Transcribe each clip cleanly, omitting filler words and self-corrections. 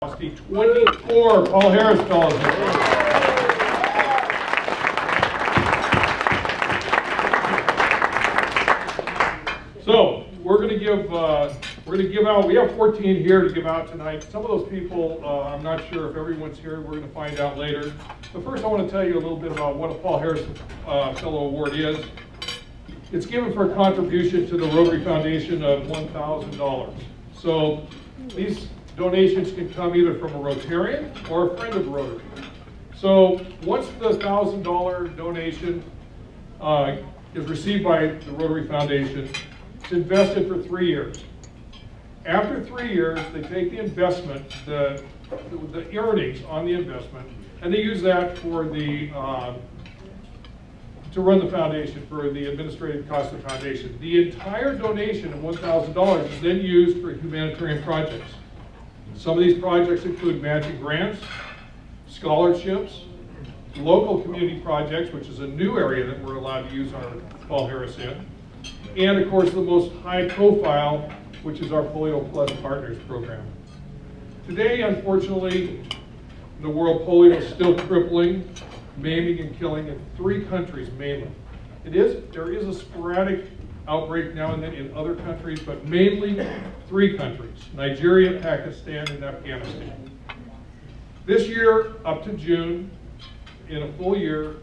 Osty 24 Paul Harris Fellows. So we're going to give out. We have 14 here to give out tonight. Some of those people, I'm not sure if everyone's here. We're going to find out later. But first, I want to tell you a little bit about what a Paul Harris Fellow Award is. It's given for a contribution to the Rotary Foundation of $1,000. So these donations can come either from a Rotarian or a friend of Rotary. So once the $1,000 donation is received by the Rotary Foundation, it's invested for 3 years. After 3 years, they take the investment, the earnings on the investment, and they use that for the to run the foundation, for the administrative cost of the foundation. The entire donation of $1,000 is then used for humanitarian projects. Some of these projects include matching grants, scholarships, local community projects, which is a new area that we're allowed to use our Paul Harris in, and of course the most high profile, which is our Polio Plus Partners program. Today, unfortunately, the world polio is still crippling, maiming and killing in 3 countries mainly. There is a sporadic outbreak now and then in other countries, but mainly 3 countries: Nigeria, Pakistan, and Afghanistan. This year, up to June, in a full year,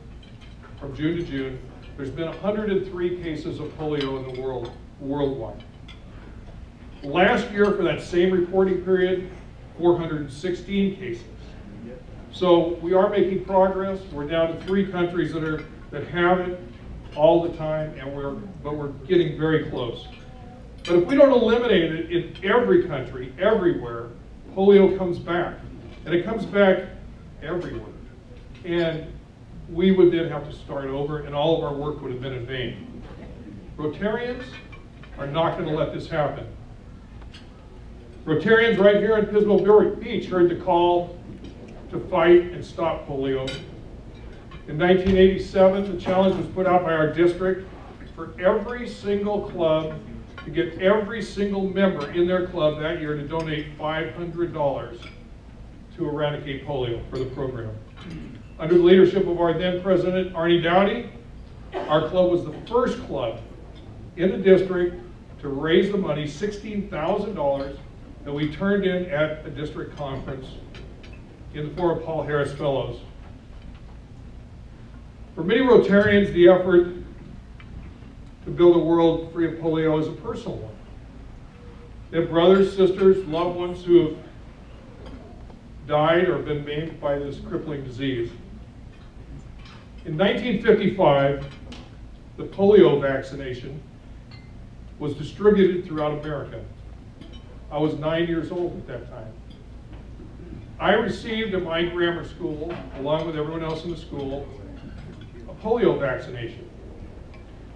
from June to June, there's been 103 cases of polio in the world, worldwide. Last year, for that same reporting period, 416 cases. So we are making progress. We're down to 3 countries that have it all the time, but we're getting very close. But if we don't eliminate it in every country, everywhere, polio comes back. And it comes back everywhere. And we would then have to start over, and all of our work would have been in vain. Rotarians are not going to let this happen. Rotarians right here in Pismo Beach heard the call to fight and stop polio. In 1987, the challenge was put out by our district for every single club to get every single member in their club that year to donate $500 to eradicate polio for the program. Under the leadership of our then president, Arnie Dowdy, our club was the first club in the district to raise the money, $16,000, that we turned in at a district conference in the form of Paul Harris Fellows. For many Rotarians, the effort to build a world free of polio is a personal one. They have brothers, sisters, loved ones who have died or been maimed by this crippling disease. In 1955, the polio vaccination was distributed throughout America. I was 9 years old at that time. I received at my grammar school, along with everyone else in the school, a polio vaccination.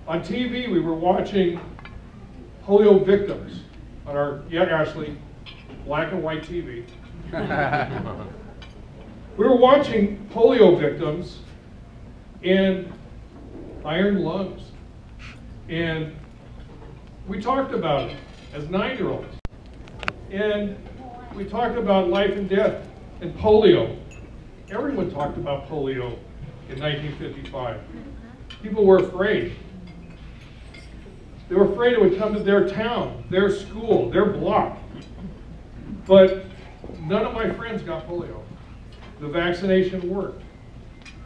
On TV, we were watching polio victims on our, Ashley, black and white TV. We were watching polio victims and iron lungs. And we talked about it as 9-year-olds. And we talked about life and death and polio. Everyone talked about polio in 1955. People were afraid. They were afraid it would come to their town, their school, their block. But none of my friends got polio. The vaccination worked.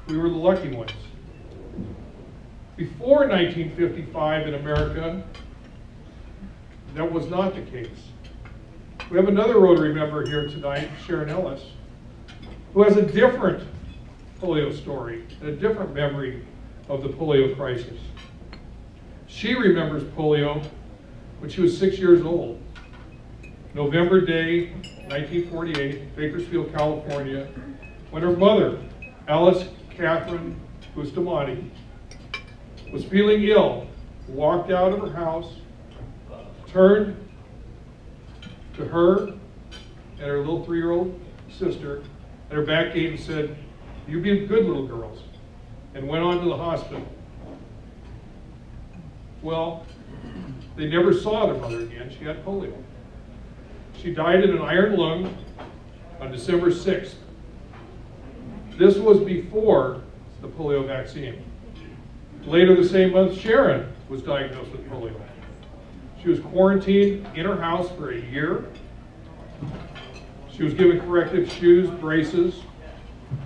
We were the lucky ones. Before 1955 in America, that was not the case. We have another Rotary member here tonight, Sharon Ellis, who has a different polio story and a different memory of the polio crisis. She remembers polio when she was 6 years old. November day, 1948, Bakersfield, California, when her mother, Alice Catherine Bustamante, was feeling ill, walked out of her house, turned to her and her little 3-year-old sister at her back gate and said, "You be good little girls," and went on to the hospital. Well, they never saw their mother again. She had polio. She died in an iron lung on December 6th. This was before the polio vaccine. Later the same month, Sharon was diagnosed with polio. She was quarantined in her house for a year. She was given corrective shoes, braces,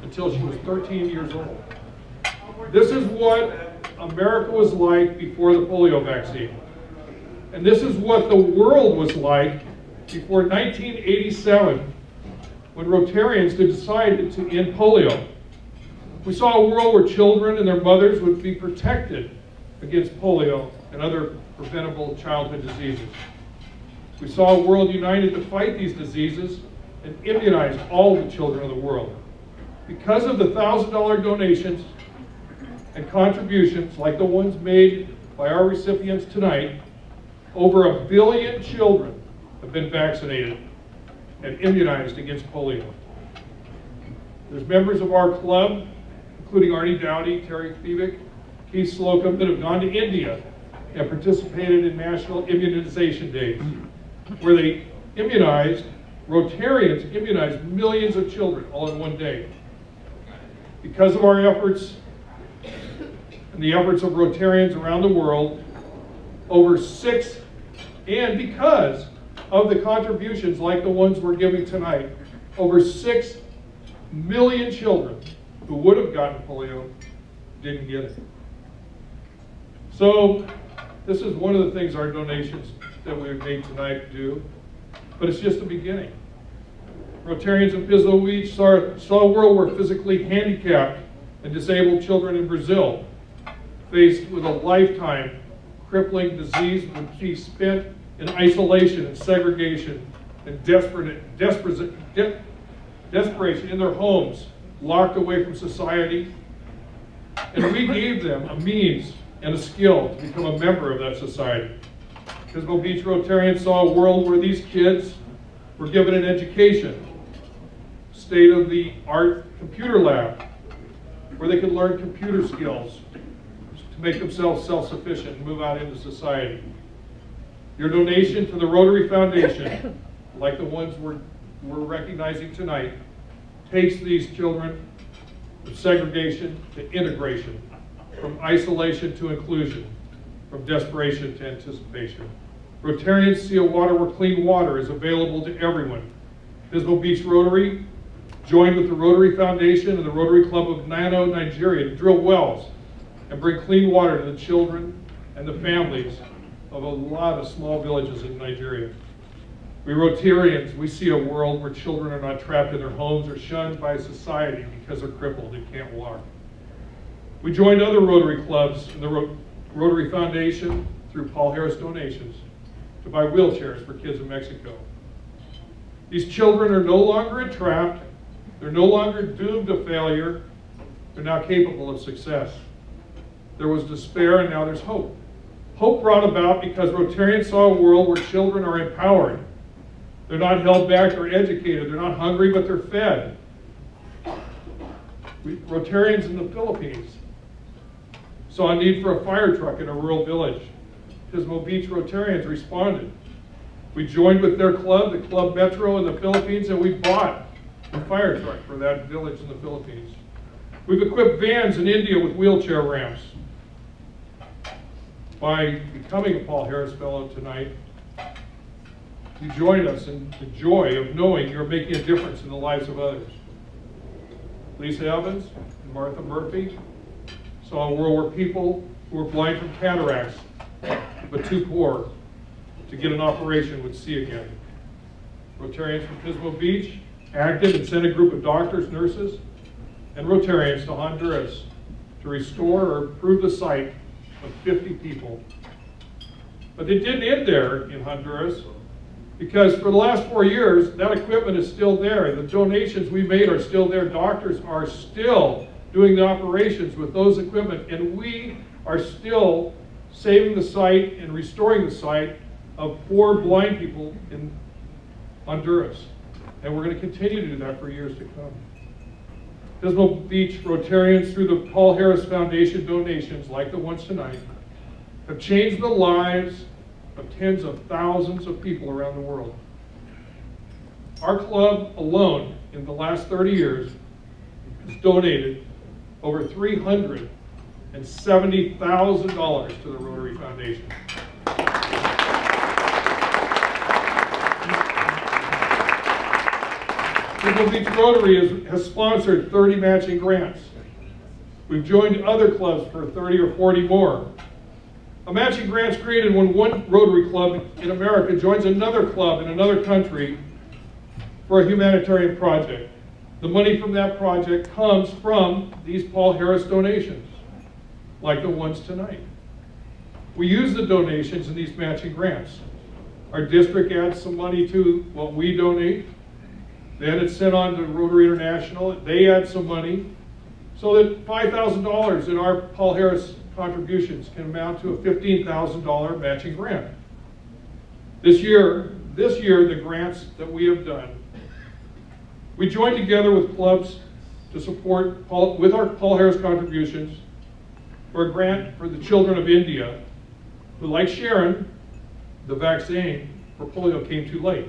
until she was 13 years old. This is what America was like before the polio vaccine. And this is what the world was like before 1987, when Rotarians decided to end polio. We saw a world where children and their mothers would be protected against polio and other preventable childhood diseases. We saw a world united to fight these diseases and immunize all the children of the world. Because of the $1,000 donations and contributions like the ones made by our recipients tonight, over 1 billion children have been vaccinated and immunized against polio. There's members of our club, including Arnie Dowdy, Terry Thievick, Keith Slocum, that have gone to India and participated in national immunization days, where they immunized, Rotarians immunized millions of children all in one day. Because of our efforts and the efforts of Rotarians around the world, and because of the contributions like the ones we're giving tonight, over 6 million children who would have gotten polio didn't get it. So this is one of the things our donations that we've made tonight do, but it's just the beginning. Rotarians in Pismo Beach saw a world where physically handicapped and disabled children in Brazil, faced with a lifetime crippling disease, would be spent in isolation and segregation and desperation in their homes, locked away from society. And we gave them a means and a skill to become a member of that society. Pismo Beach Rotarians saw a world where these kids were given an education, state-of-the-art computer lab, where they could learn computer skills to make themselves self-sufficient and move out into society. Your donation to the Rotary Foundation, like the ones we're recognizing tonight, takes these children from segregation to integration, from isolation to inclusion, from desperation to anticipation. Rotarians see a water where clean water is available to everyone. Pismo Beach Rotary joined with the Rotary Foundation and the Rotary Club of Nano, Nigeria, to drill wells and bring clean water to the children and the families of a lot of small villages in Nigeria. We Rotarians, we see a world where children are not trapped in their homes or shunned by society because they're crippled and can't walk. We joined other Rotary clubs in the Rotary Foundation through Paul Harris donations to buy wheelchairs for kids in Mexico. These children are no longer entrapped. They're no longer doomed to failure. They're now capable of success. There was despair, and now there's hope. Hope brought about because Rotarians saw a world where children are empowered. They're not held back or educated. They're not hungry, but they're fed. Rotarians in the Philippines saw a need for a fire truck in a rural village. Pismo Beach Rotarians responded. We joined with their club, the Club Metro in the Philippines, and we bought a fire truck for that village in the Philippines. We've equipped vans in India with wheelchair ramps. By becoming a Paul Harris Fellow tonight, you join us in the joy of knowing you're making a difference in the lives of others. Lisa Evans and Martha Murphy saw a world where people who were blind from cataracts but too poor to get an operation would see again. Rotarians from Pismo Beach acted and sent a group of doctors, nurses, and Rotarians to Honduras to restore or improve the sight of 50 people. But it didn't end there in Honduras, because for the last 4 years, that equipment is still there. The donations we made are still there. Doctors are still doing the operations with those equipment, and we are still saving the sight and restoring the sight of 4 blind people in Honduras. And we're going to continue to do that for years to come. Pismo Beach Rotarians, through the Paul Harris Foundation donations, like the ones tonight, have changed the lives of tens of thousands of people around the world. Our club alone in the last 30 years has donated over $370,000 to the Rotary Foundation. Pismo Beach Rotary has sponsored 30 matching grants. We've joined other clubs for 30 or 40 more. A matching grant is created when one Rotary club in America joins another club in another country for a humanitarian project. The money from that project comes from these Paul Harris donations, like the ones tonight. We use the donations in these matching grants. Our district adds some money to what we donate. Then it's sent on to Rotary International. They add some money, so that $5,000 in our Paul Harris contributions can amount to a $15,000 matching grant. This year, the grants that we have done, we joined together with clubs to support, with our Paul Harris contributions, for a grant for the children of India who, like Sharon, the vaccine for polio came too late.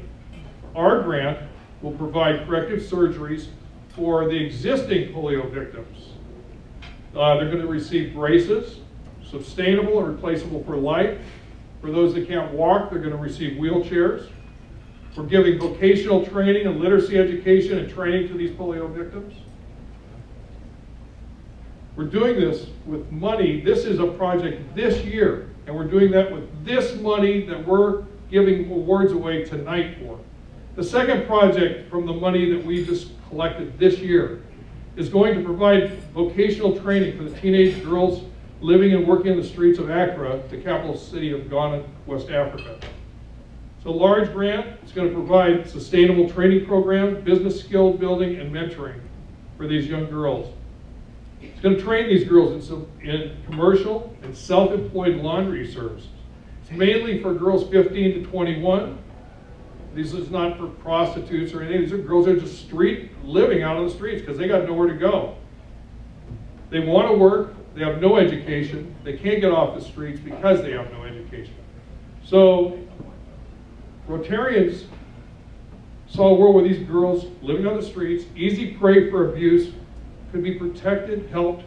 Our grant will provide corrective surgeries for the existing polio victims. They're going to receive braces, sustainable and replaceable for life. For those that can't walk, they're going to receive wheelchairs. We're giving vocational training and literacy education and training to these polio victims. We're doing this with money. This is a project this year, and we're doing that with this money that we're giving awards away tonight for. The second project from the money that we just collected this year is going to provide vocational training for the teenage girls living and working in the streets of Accra, the capital city of Ghana, West Africa. It's a large grant. It's going to provide sustainable training programs, business skill building, and mentoring for these young girls. It's going to train these girls in commercial and self-employed laundry services. It's mainly for girls 15 to 21. This is not for prostitutes or anything. These are girls that are just living out on the streets because they got nowhere to go. They want to work. They have no education. They can't get off the streets because they have no education. So Rotarians saw a world where these girls living on the streets, easy prey for abuse, could be protected, helped,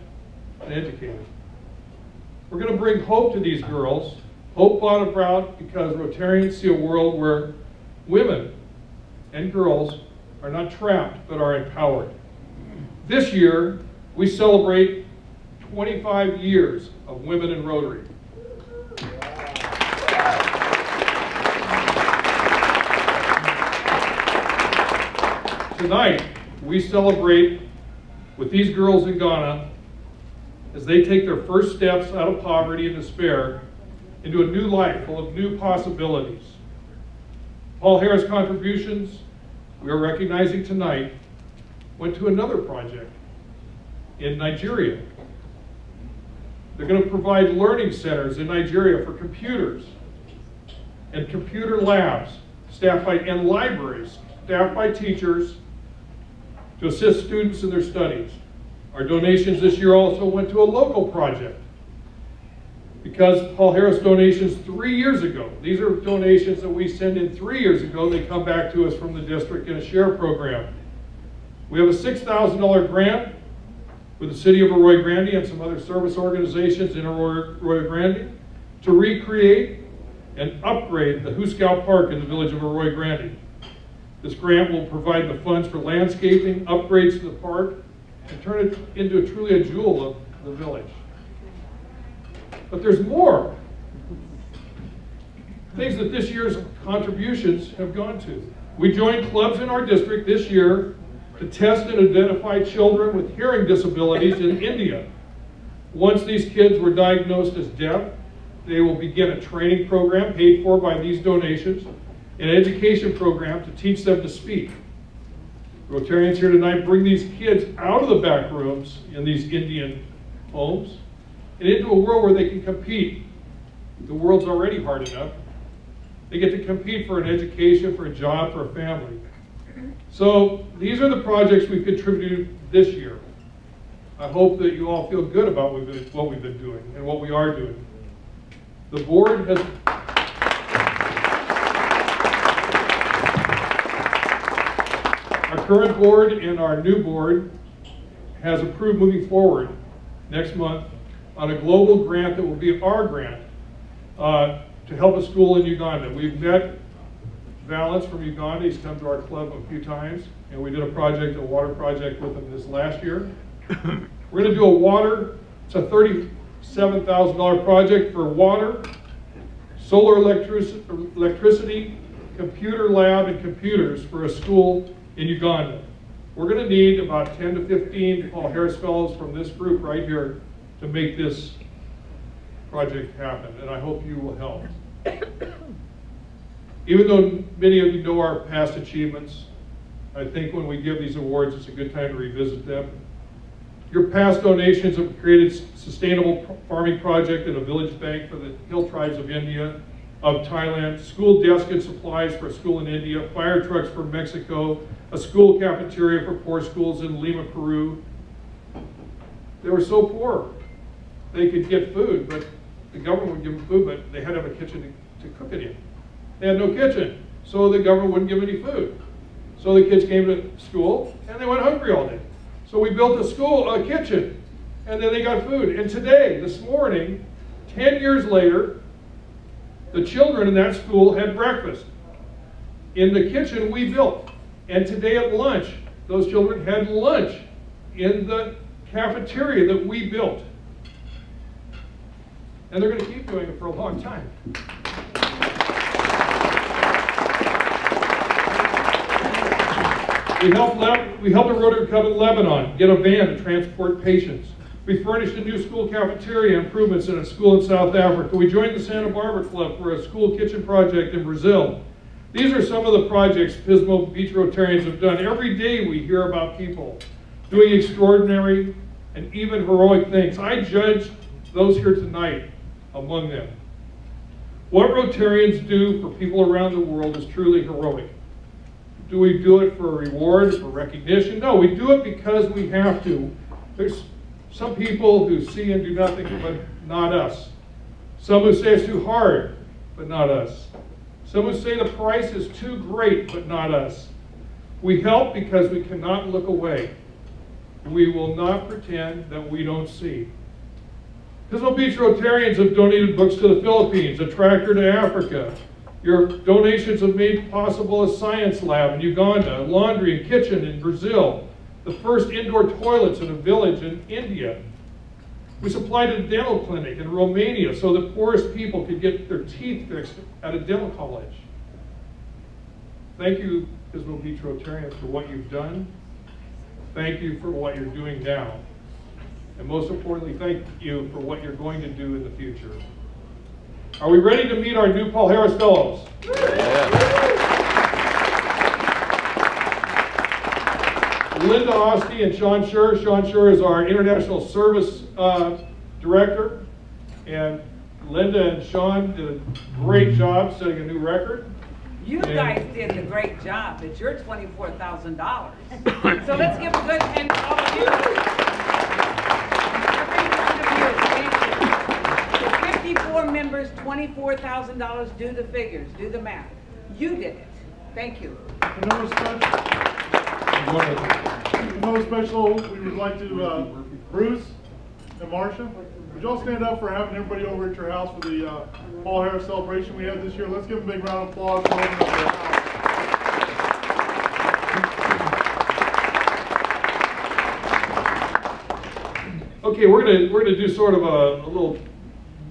and educated. We're going to bring hope to these girls. Hope brought about because Rotarians see a world where women and girls are not trapped, but are empowered. This year, we celebrate 25 years of women in Rotary. Tonight, we celebrate with these girls in Ghana as they take their first steps out of poverty and despair into a new life full of new possibilities. Paul Harris contributions we are recognizing tonight went to another project in Nigeria. They're going to provide learning centers in Nigeria for computers and computer labs staffed by, and libraries staffed by teachers to assist students in their studies. Our donations this year also went to a local project because Paul Harris donations 3 years ago. These are donations that we send in 3 years ago. They come back to us from the district in a share program. We have a $6,000 grant with the city of Arroyo Grande and some other service organizations in Arroyo Grande to recreate and upgrade the Hooskow Park in the village of Arroyo Grande. This grant will provide the funds for landscaping, upgrades to the park, and turn it into truly a jewel of the village. But there's more things that this year's contributions have gone to. We joined clubs in our district this year to test and identify children with hearing disabilities in India. Once these kids were diagnosed as deaf, they will begin a training program paid for by these donations, an education program to teach them to speak. Rotarians here tonight bring these kids out of the back rooms in these Indian homes and into a world where they can compete. The world's already hard enough. They get to compete for an education, for a job, for a family. So these are the projects we've contributed this year. I hope that you all feel good about what we've been doing and what we are doing. The board has Our current board and our new board has approved moving forward next month on a global grant that will be our grant to help a school in Uganda. We've met Valence from Uganda. He's come to our club a few times, and we did a water project with him this last year. We're going to do it's a $37,000 project for water, solar electricity, computer lab, and computers for a school in Uganda. We're going to need about 10 to 15 Paul Harris Fellows from this group right here to make this project happen, and I hope you will help. Even though many of you know our past achievements, I think when we give these awards, it's a good time to revisit them. Your past donations have created sustainable farming project at a village bank for the hill tribes of India, of Thailand, school desk and supplies for a school in India, fire trucks for Mexico, a school cafeteria for poor schools in Lima, Peru. They were so poor, they could get food, but the government would give them food, but they had to have a kitchen to cook it in. They had no kitchen, so the government wouldn't give any food. So the kids came to school, and they went hungry all day. So we built a kitchen, and then they got food. And today, this morning, 10 years later, the children in that school had breakfast in the kitchen we built. And today at lunch, those children had lunch in the cafeteria that we built. And they're going to keep doing it for a long time. We helped the Rotary Club in Lebanon get a van to transport patients. We furnished a new school cafeteria improvements in a school in South Africa. We joined the Santa Barbara Club for a school kitchen project in Brazil. These are some of the projects Pismo Beach Rotarians have done. Every day we hear about people doing extraordinary and even heroic things. I judge those here tonight among them. What Rotarians do for people around the world is truly heroic. Do we do it for a reward, for recognition? No, we do it because we have to. There's some people who see and do nothing, but not us. Some who say it's too hard, but not us. Some who say the price is too great, but not us. We help because we cannot look away. We will not pretend that we don't see. Pismo Beach Rotarians have donated books to the Philippines, a tractor to Africa. Your donations have made possible a science lab in Uganda, a laundry and kitchen in Brazil, the first indoor toilets in a village in India. We supplied a dental clinic in Romania so the poorest people could get their teeth fixed at a dental college. Thank you, Pismo Beach Rotarians, for what you've done. Thank you for what you're doing now. And most importantly, thank you for what you're going to do in the future. Are we ready to meet our new Paul Harris Fellows? Yeah. Linda Osty and Sean Schur. Sean Schur is our International Service Director. And Linda and Sean did a great job setting a new record. You guys did a great job. It's your $24,000. So let's give a good hand to all of you. Every one of you, thank you. The 54 members, $24,000. Do the figures, do the math. You did it. Thank you. Another special, we would like to, Bruce and Marcia, would you all stand up for having everybody over at your house for the Paul Harris celebration we had this year? Let's give them a big round of applause for opening up their house. Okay, we're gonna do sort of a little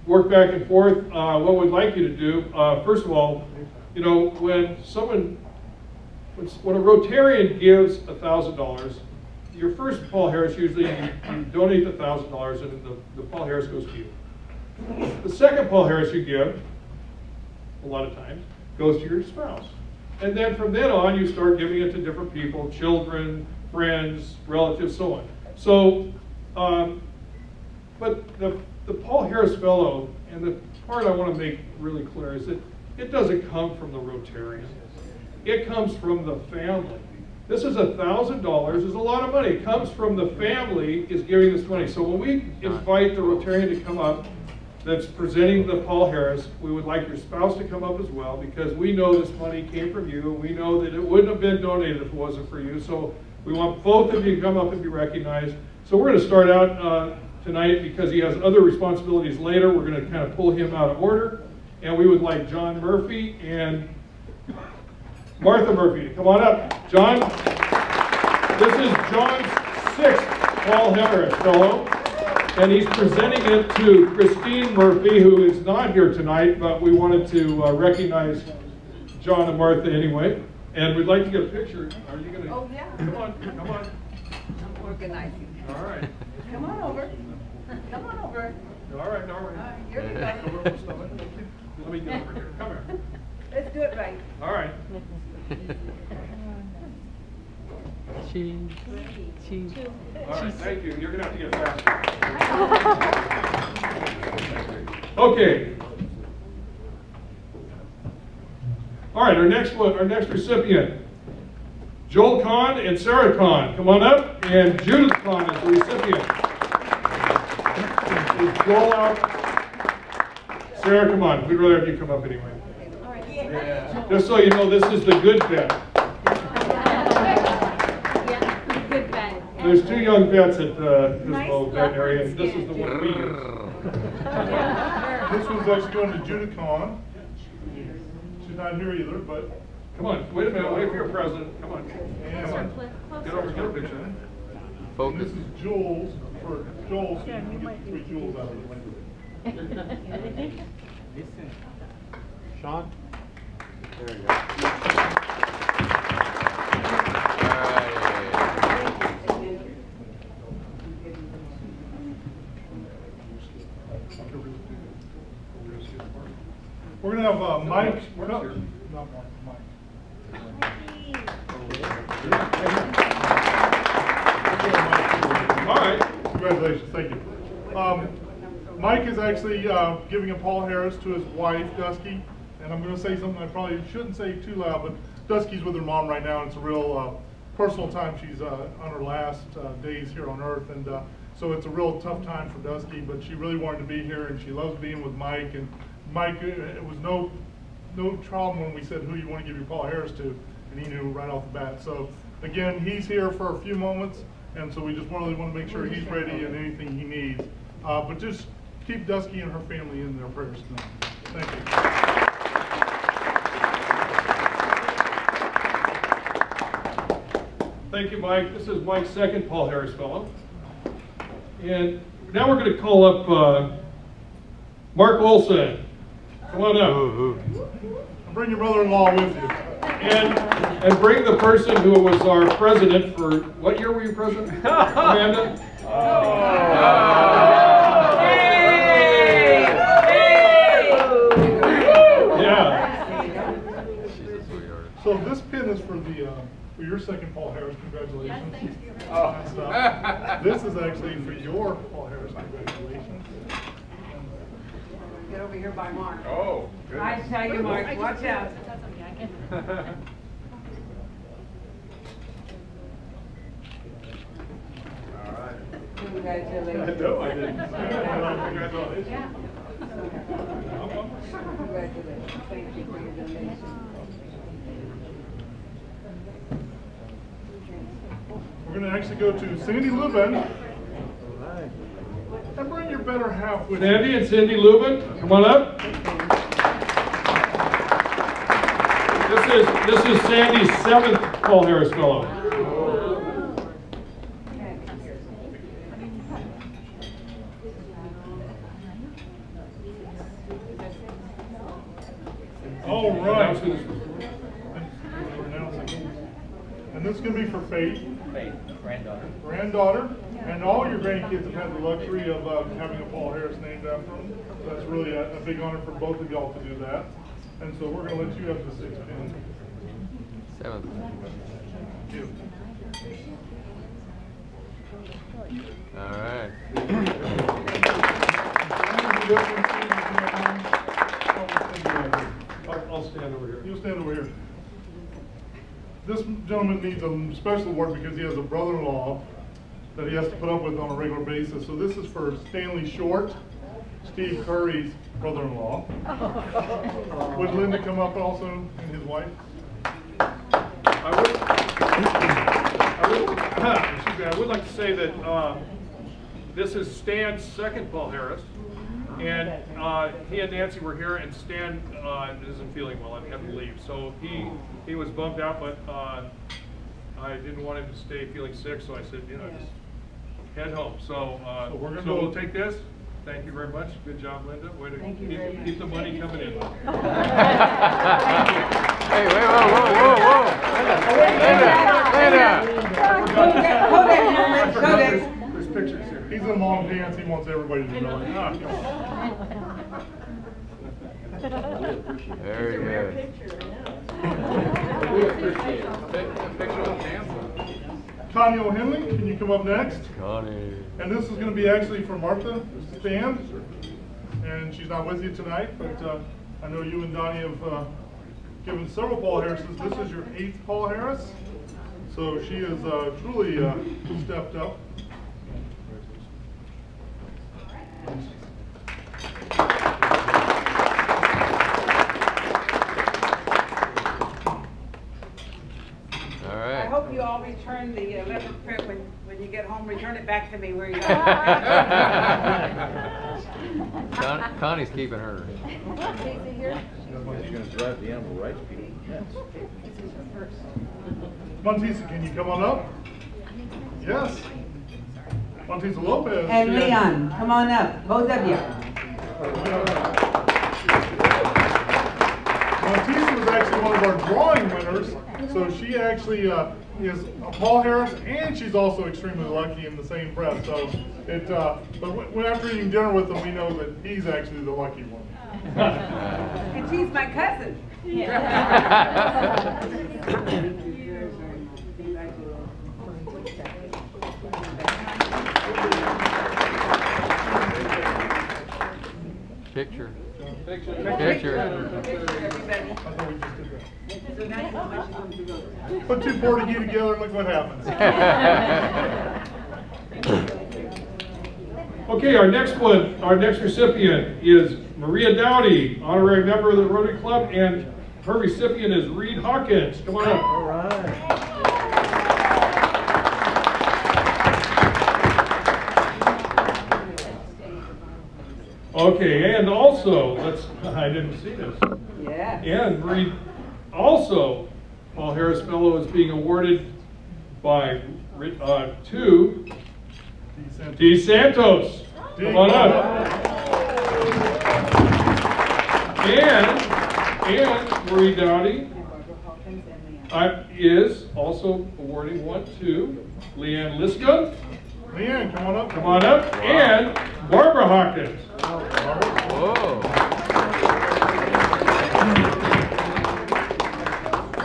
work back and forth. What we'd like you to do, first of all, you know, when a Rotarian gives $1,000, your first Paul Harris, usually you donate the $1,000 and the Paul Harris goes to you. The second Paul Harris you give, a lot of times, goes to your spouse. And then from then on, you start giving it to different people, children, friends, relatives, so on. So, but the Paul Harris Fellow, and the part I want to make really clear is that it doesn't come from the Rotarian. It comes from the family. This is $1,000, is a lot of money. It comes from the family is giving this money. So when we invite the Rotarian to come up, that's presenting the Paul Harris. We would like your spouse to come up as well, because we know this money came from you. We know that it wouldn't have been donated if it wasn't for you. So we want both of you to come up and be recognized. So we're going to start out tonight, because he has other responsibilities later. We're going to kind of pull him out of order. And we would like John Murphy and Martha Murphy to come on up. John, this is John's 6th Paul Harris Fellow. And he's presenting it to Christine Murphy, who is not here tonight, but we wanted to recognize John and Martha anyway. And we'd like to get a picture. Are you going to? Oh, yeah. Come on, come on. I'm organizing. All right. Come on over. Come on over. All right, all right. Here we go. Let me get over here. Come here. Let's do it right. All right. Cheese. All right, thank you. You're going to have to get faster. Okay. All right, our next recipient, Joel Kahn and Sarah Kahn. Come on up. And Judith Kahn is the recipient. Is Joel out? Sarah, come on. We'd rather have you come up anyway. Yeah. Just so you know, this is the good vet. There's 2 young vets at Pismo veterinary, and this is the one we use. This one's actually going to Judith Kahn. She's not here either, but. Come on, wait a minute, wait for your president. Come on. Come on. Get over, get a picture. And Focus. this is Jules, for Joel, so you can get 3 Jules out of it. Sean? There we go. We're going to have Mike. Mark's No, here. not Mike. All right. Congratulations, thank you. Mike is actually giving a Paul Harris to his wife, Dusky. And I'm going to say something I probably shouldn't say too loud, but Dusky's with her mom right now, and it's a real personal time. She's on her last days here on Earth, and so it's a real tough time for Dusky, but she really wanted to be here, and she loves being with Mike. And Mike, it was no problem when we said who you want to give your Paul Harris to, and he knew right off the bat. So again, he's here for a few moments, and so we just really want to make sure he's ready and anything he needs. But just keep Dusky and her family in their prayers tonight. Thank you. Thank you, Mike. This is Mike's 2nd Paul Harris Fellow. And now we're going to call up Mark Olson. Come on up. And bring your mother-in-law with you. And bring the person who was our president for, what year were you president? Amanda? Yeah. So this pin is for your 2nd Paul Harris. Congratulations. Yes, thank you. This is actually for your Paul Harris. Congratulations. Get over here by Mark. Oh, good. I tell you, Mark, watch out. That's okay, I can. All right. Congratulations. No, I didn't. Congratulations. Yeah. Congratulations. Thank you for your donation. We're going to actually go to Sandy Lubin. And bring your better half with you. Sandy and Cindy Lubin, come on up. This is Sandy's 7th Paul Harris Fellow. All right. And this is going to be for Faith. Faith, granddaughter. Granddaughter. And all your grandkids have had the luxury of having a Paul Harris named after them. So that's really a big honor for both of y'all to do that. And so we're going to let you have the 6 pins. 7th. Thank you. All right. I'll stand over here. You'll stand over here. This gentleman needs a special award because he has a brother-in-law that he has to put up with on a regular basis. So this is for Stanley Short. Steve Curry's brother-in-law. Would Linda come up also, and his wife? I would like to say that this is Stan's second Paul Harris, and he and Nancy were here, and Stan isn't feeling well and had to leave, so he was bummed out, but I didn't want him to stay feeling sick, so I said, you know, just head home. So, we'll take this. Thank you very much. Good job, Linda. Way to keep the money coming in. Hey, wait, whoa. Linda. There's pictures here. He's in long pants, he wants everybody to know. Very good. We appreciate it. A picture of dancing. Connie O'Henley, can you come up next? Connie. And this is going to be actually for Martha Stan, and she's not with you tonight, but I know you and Donnie have given several Paul Harrises. This is your 8th Paul Harris, so she has truly stepped up. I hope you all return the 11th print when you get home. Return it back to me where you got it. Connie's keeping her. He's going to drive the animal rights people. Yes. Montisa, can you come on up? Yes. Montisa Lopez. And Leon, come on up, both of you. Montisa was actually one of our drawing winners, so she actually is a Paul Harris, and she's also extremely lucky in the same breath. So but when after eating dinner with him, we know that he's actually the lucky one. And she's my cousin. Picture. Picture, Picture. everybody. So now you know how much you're going to go. Put 2 Portuguese together and look what happens. Okay, our next recipient is Maria Dowdy, honorary member of the Rotary Club, and her recipient is Reed Hawkins. Come on up. All right. Okay, and also, I didn't see this. Yeah. And Reed, also, Paul Harris Fellow is being awarded by to D. Santos. Come on up. And Marie Dowdy is also awarding one to Leanne Liska. Leanne, come on up. Come on up. Wow. And Barbara Hawkins. Whoa.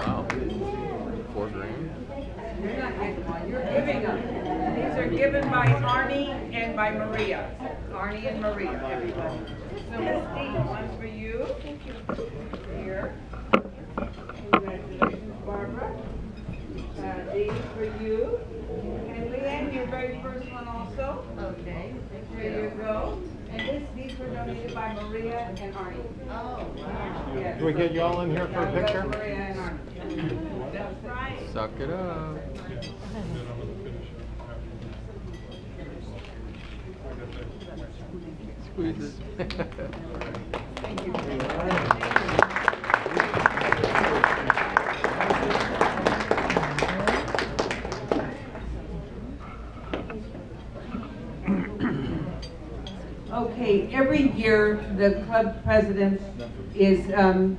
Wow. $4,000. You're not giving one, you're giving them. These are given by Arnie and by Maria. Arnie and Maria, everybody. So Miss D, one's for you. Here. Congratulations, Barbara. D for you. And Leanne, your very first one also. Okay. There you go. And these were donated by Maria and Arnie. Oh, wow. Yes. Can we get you all in here for a picture? Maria and Arnie. That's right. Suck it up. Squeeze it. Thank you. Okay, every year the club president is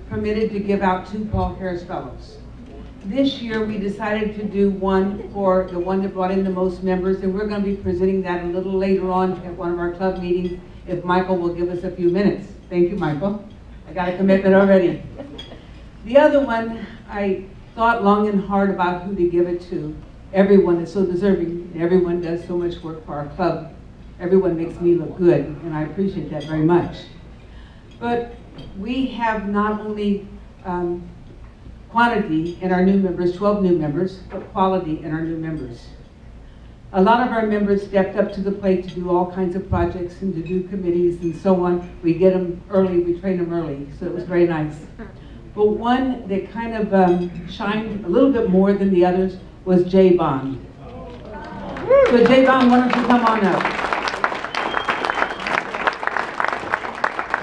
permitted to give out 2 Paul Harris Fellows. This year we decided to do one for the one that brought in the most members, and we're going to be presenting that a little later on at one of our club meetings if Michael will give us a few minutes. Thank you, Michael. I got a commitment already. The other one, I thought long and hard about who to give it to. Everyone is so deserving, and everyone does so much work for our club. Everyone makes me look good, and I appreciate that very much. But we have not only quantity in our new members, 12 new members, but quality in our new members. A lot of our members stepped up to the plate to do all kinds of projects and to do committees and so on. We get them early, we train them early, so it was very nice. But one that kind of shined a little bit more than the others was Jay Bond. So Jay Bond, why don't you come on up?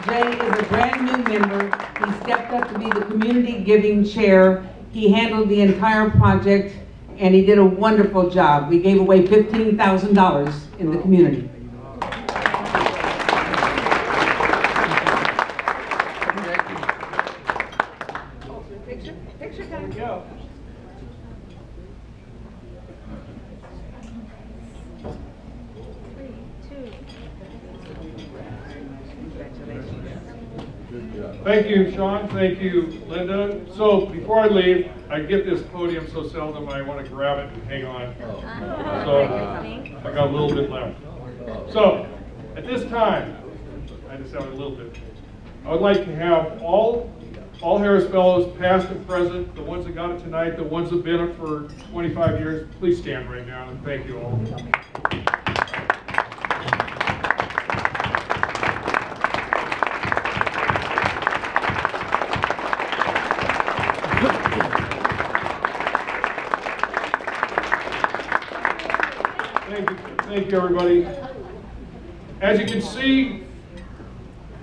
Jay is a brand new member. He stepped up to be the community giving chair. He handled the entire project and he did a wonderful job. We gave away $15,000 in the community. Picture time. Go. Thank you, Sean. Thank you, Linda. So before I leave, I get this podium so seldom I want to grab it and hang on. So I got a little bit left. So at this time, I just have a little bit. I would like to have all Harris Fellows, past and present, the ones that got it tonight, the ones that have been it for 25 years, please stand right now and thank you all. Thank you, everybody. As you can see,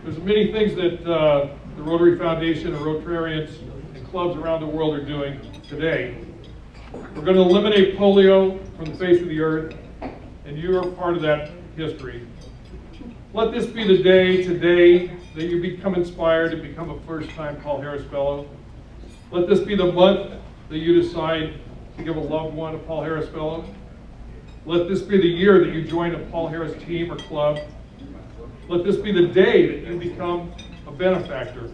there's many things that the Rotary Foundation and Rotarians and clubs around the world are doing today. We're going to eliminate polio from the face of the earth, and you are part of that history. Let this be the day today that you become inspired and become a first-time Paul Harris Fellow. Let this be the month that you decide to give a loved one a Paul Harris Fellow. Let this be the year that you join a Paul Harris team or club. Let this be the day that you become a benefactor.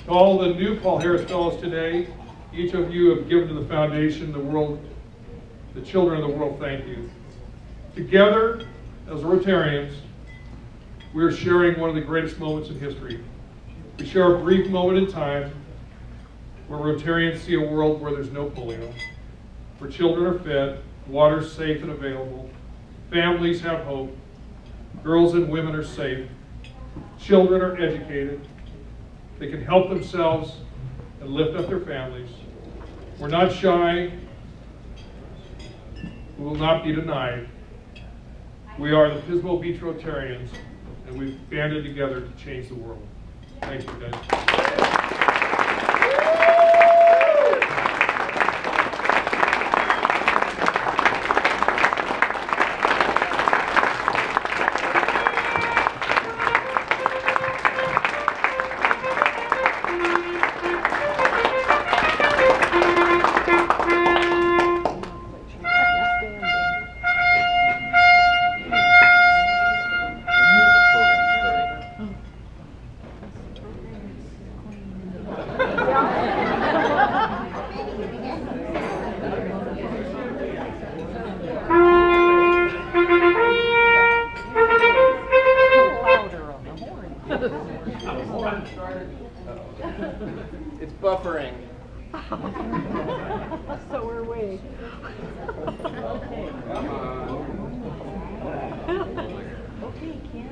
To all the new Paul Harris Fellows today, each of you have given to the foundation, the world, the children of the world, thank you. Together, as Rotarians, we are sharing one of the greatest moments in history. We share a brief moment in time where Rotarians see a world where there's no polio, where children are fed, water's safe and available, families have hope, girls and women are safe, children are educated, they can help themselves and lift up their families. We're not shy, we will not be denied. We are the Pismo Beach Rotarians, and we've banded together to change the world. Thank you, guys. It's buffering. So are we. Okay, Ken.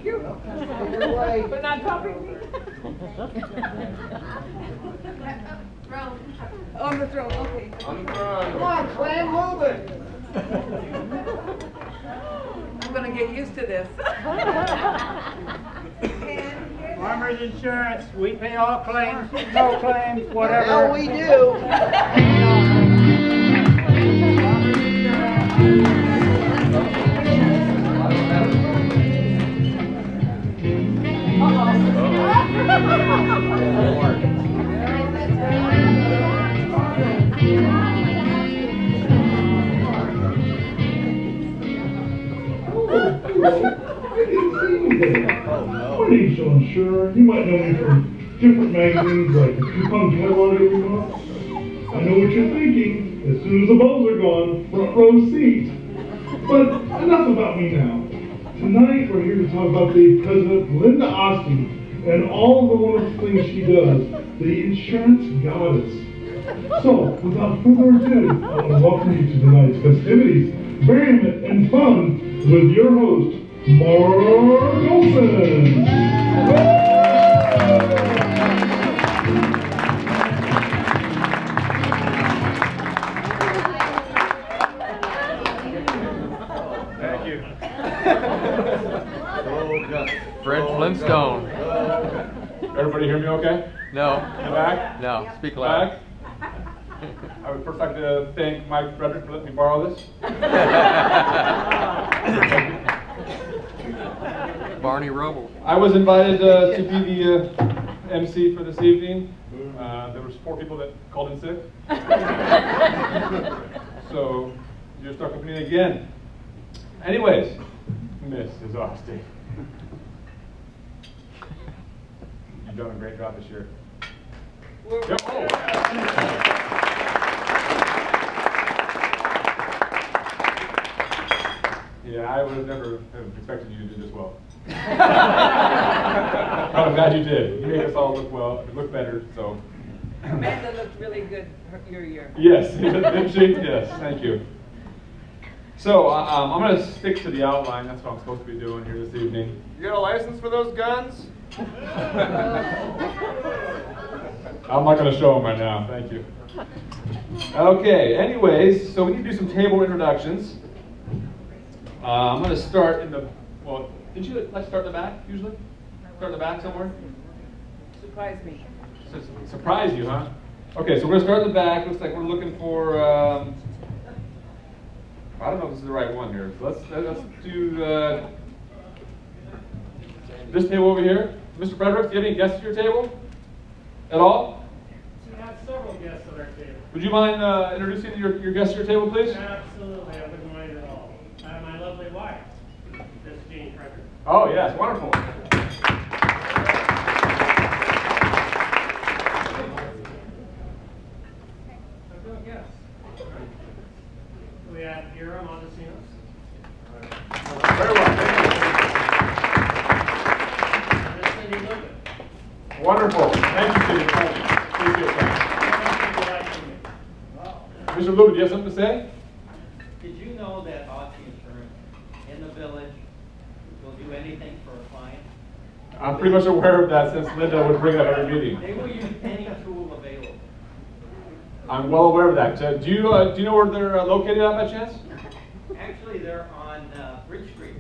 Thank you. But not topping me. On the throne, okay. On the throne. Come on, Clan, move it. I'm gonna get used to this. Farmers insurance, we pay all claims, no claims, whatever. Hell, we do. My name's Sean Sure. You might know me from different magazines like the Coupon Catalog every month. I know what you're thinking. As soon as the bulbs are gone, front row seat. But enough about me now. Tonight we're here to talk about the President Linda Osty and all the wonderful things she does, the insurance goddess. So, without further ado, I want to welcome you to tonight's festivities, merriment, and fun with your host, Mark Olson. Thank you. Fred Flintstone. Everybody hear me okay? No. In the back? No. Speak loud. Back? I would first like to thank Mike Frederick for letting me borrow this. Barney Rubble. I was invited to be the MC for this evening. There was 4 people that called in sick. So you're stuck with me again. Anyways, Mrs. Osty. You've done a great job this year. Yep. Oh. Yeah, I would have never have expected you to do this well. I'm glad you did. You made us all look well, look better, so. Amanda looked really good your year. Yes, didn't she? Yes, thank you. So, I'm going to stick to the outline. That's what I'm supposed to be doing here this evening. You got a license for those guns? I'm not going to show them right now, thank you. Okay, anyways, so we need to do some table introductions. I'm going to start in the, well, did you like start in the back usually? Start in the back somewhere? Surprise me. Surprise you, huh? Okay, so we're going to start in the back. Looks like we're looking for, I don't know if this is the right one here. So let's do this table over here. Mr. Fredericks, do you have any guests at your table? At all? We have several guests at our table. Would you mind introducing your guests at your table, please? Absolutely, I wouldn't mind at all. My lovely wife, Miss Jean Frederick. Oh, yes, wonderful. Yes. We have Ira Montesinos. Very well, thank Miss Cindy Logan. you. Wonderful. Thank you, Steve. Appreciate that. What would you like from me? Mr. Lubin, do you have something to say? Did you know that Osty Insurance in the village will do anything for a client? I'm pretty much aware of that since Linda would bring it up every meeting. They will use any tool available. I'm well aware of that. Do you know where they're located at by chance? Actually, they're on Bridge Street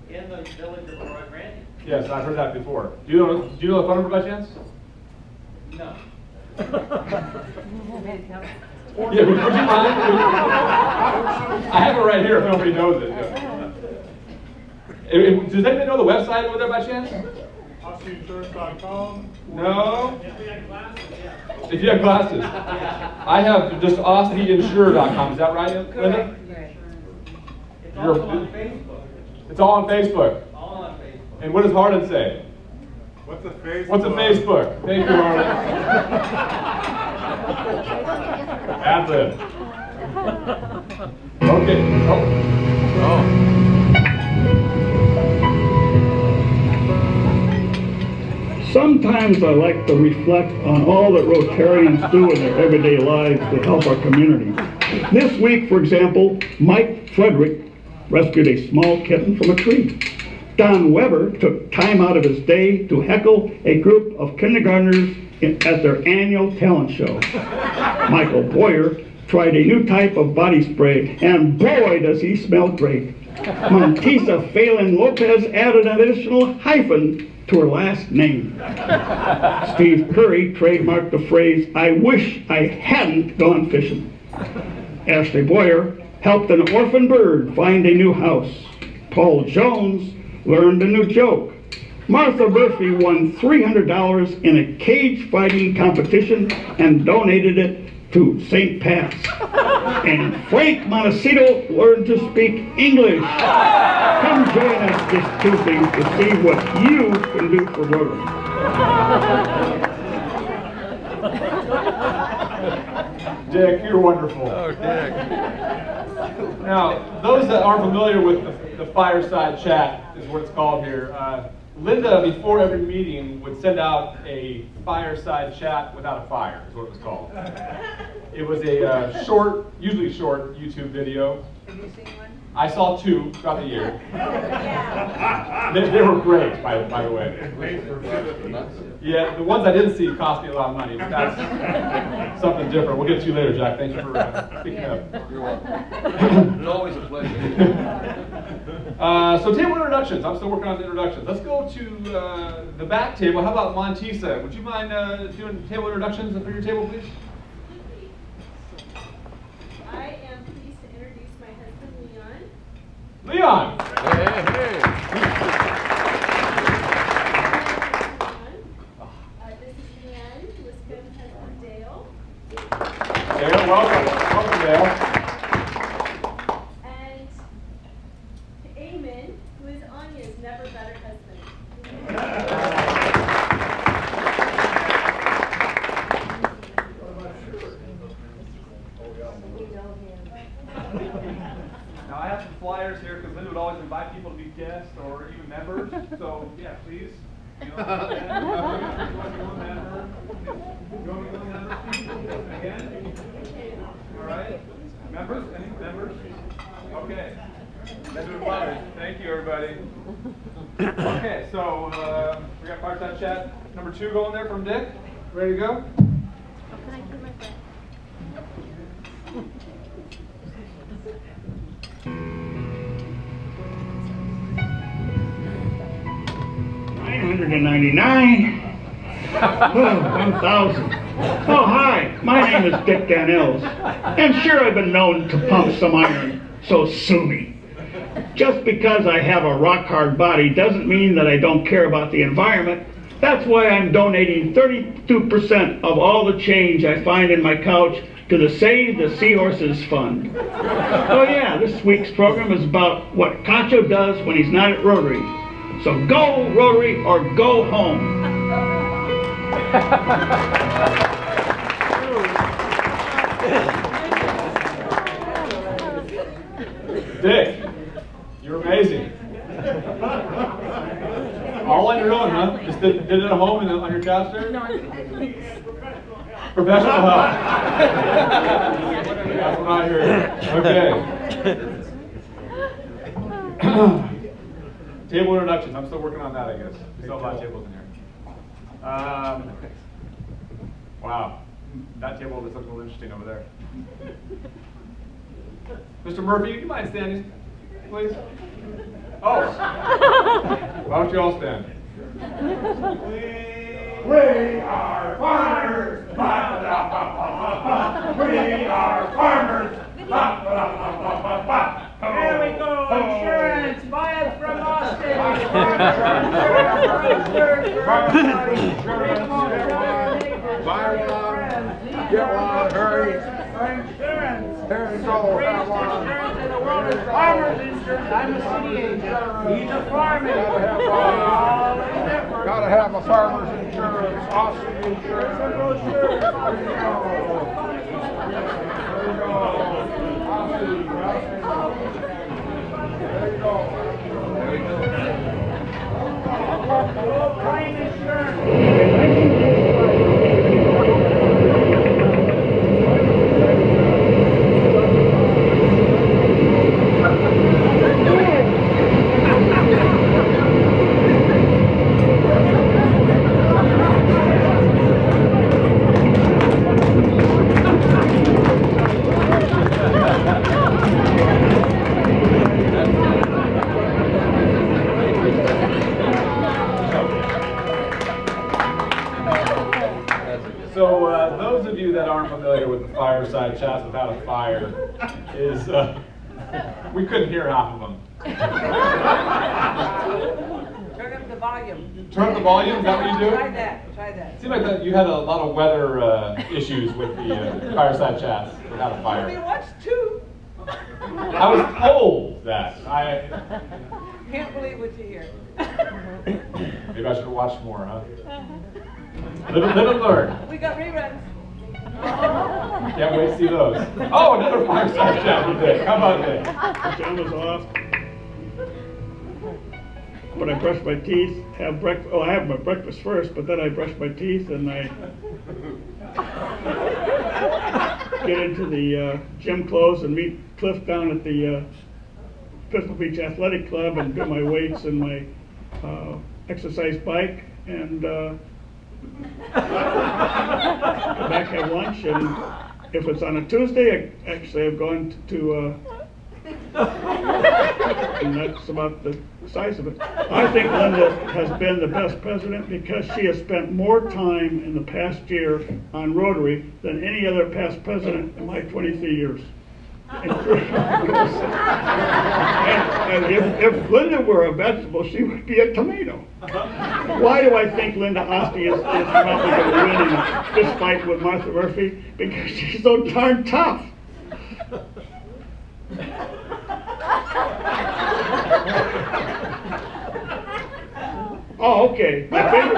in the village of Roy Grande. Yes, I've heard that before. Do you know the phone number by chance? No. Yeah, would you mind? I have it right here if nobody knows it. Does anybody know the website over there by chance? OstyInsurance.com. No? If we had glasses, yeah. If you have glasses. I have just OstyInsure.com. Is that right, Linda? It's also on Facebook. It's all on Facebook. All on Facebook. And what does Harlan say? What's a Facebook? What's a Facebook? Thank you, Harlan. Ad lib. Okay. Oh. Sometimes I like to reflect on all that Rotarians do in their everyday lives to help our community. This week, for example, Mike Frederick rescued a small kitten from a tree. Don Weber took time out of his day to heckle a group of kindergartners at their annual talent show. Michael Boyer tried a new type of body spray, and boy does he smell great. Montisa Phelan Lopez added an additional hyphen to her last name. Steve Curry trademarked the phrase, "I wish I hadn't gone fishing." Ashley Boyer helped an orphan bird find a new house. Paul Jones learned a new joke. Martha Murphy won $300 in a cage fighting competition and donated it to St. Pat's. And Frank Montecito learned to speak English. Come join us this Tuesday to see what you can do for Rotary. Dick, you're wonderful. Oh, Dick. Now, those that aren't familiar with the fireside chat is what it's called here. Linda, before every meeting, would send out a fireside chat without a fire, is what it was called. It was a short, usually short, YouTube video. Have you seen one? I saw 2 throughout the year. They were great, by the way. Yeah, the ones I didn't see cost me a lot of money, but that's something different. We'll get to you later, Jack. Thank you for picking up. You're welcome. It's always a pleasure. So table introductions. I'm still working on the introductions. Let's go to the back table. How about Montisa? Would you mind doing table introductions for your table, please? I am pleased to introduce my husband, Leon. Leon! Hey, hey. This is Leanne, Lisbon's husband, Dale. Dale, welcome. Welcome, Dale. And Eamon, who is Anya's never better husband. Now I have some flyers here because Linda would always invite people to be guests or even members. So yeah, please. You want to be a member? Again? All right. Members? Any members? Okay. Let's do flyers. Thank you, everybody. Okay, so we got fireside chat number 2 going there from Dick. Ready to go? Can I do my friend? $999. Oh, 1,000. Oh, hi. My name is Dick Danels. And sure, I've been known to pump some iron, so sue me. Just because I have a rock-hard body doesn't mean that I don't care about the environment. That's why I'm donating 32% of all the change I find in my couch to the Save the Seahorses Fund. Oh yeah, this week's program is about what Cacho does when he's not at Rotary. So go Rotary or go home. Dick, you're amazing. All on your own, huh? Just did it at home and on your couch there? No, Professional help. That's what I heard. Okay. Table introductions. I'm still working on that, I guess. We still have a lot of tables in here. Wow. That table looks a little interesting over there. Mr. Murphy, do you mind standing, please? Oh. Why don't you all stand? We are farmers. We are farmers. Here we go, insurance. Buy it from Osty. Buy one, get one, hurry. Insurance. Hurry, go. Greatest insurance in the world is farmers insurance. I'm a city agent. He's a farming. Gotta have a farmer's insurance, Osty insurance. Some brochures. There you go. Osty. There you go. There you go. Claim insurance. So those of you that aren't familiar with the fireside chats without a fire, is we couldn't hear half of them. Turn up the volume. Turn up the volume? Is that what you do? Try that. Try that. It seemed like that you had a lot of weather issues with the fireside chats without a We fire. watched two. I was told that. Can't believe what you hear. Maybe I should have watched more, huh? Live and learn. We got reruns. Can't wait to see those. Oh, another fireside chat with Dick. How about Dick? Pajamas off. When I brush my teeth, have breakfast. Oh, I have my breakfast first, but then I brush my teeth and I get into the gym clothes and meet Cliff down at the Pismo Beach Athletic Club and do my weights and my exercise bike and come back, have lunch, and if it's on a Tuesday, I've gone to and that's about the size of it. I think Linda has been the best president because she has spent more time in the past year on Rotary than any other past president in my 23 years. And if Linda were a vegetable, she would be a tomato. Why do I think Linda Osty is probably going to win in this fight with Martha Murphy? Because she's so darn tough. Oh, okay. My favorite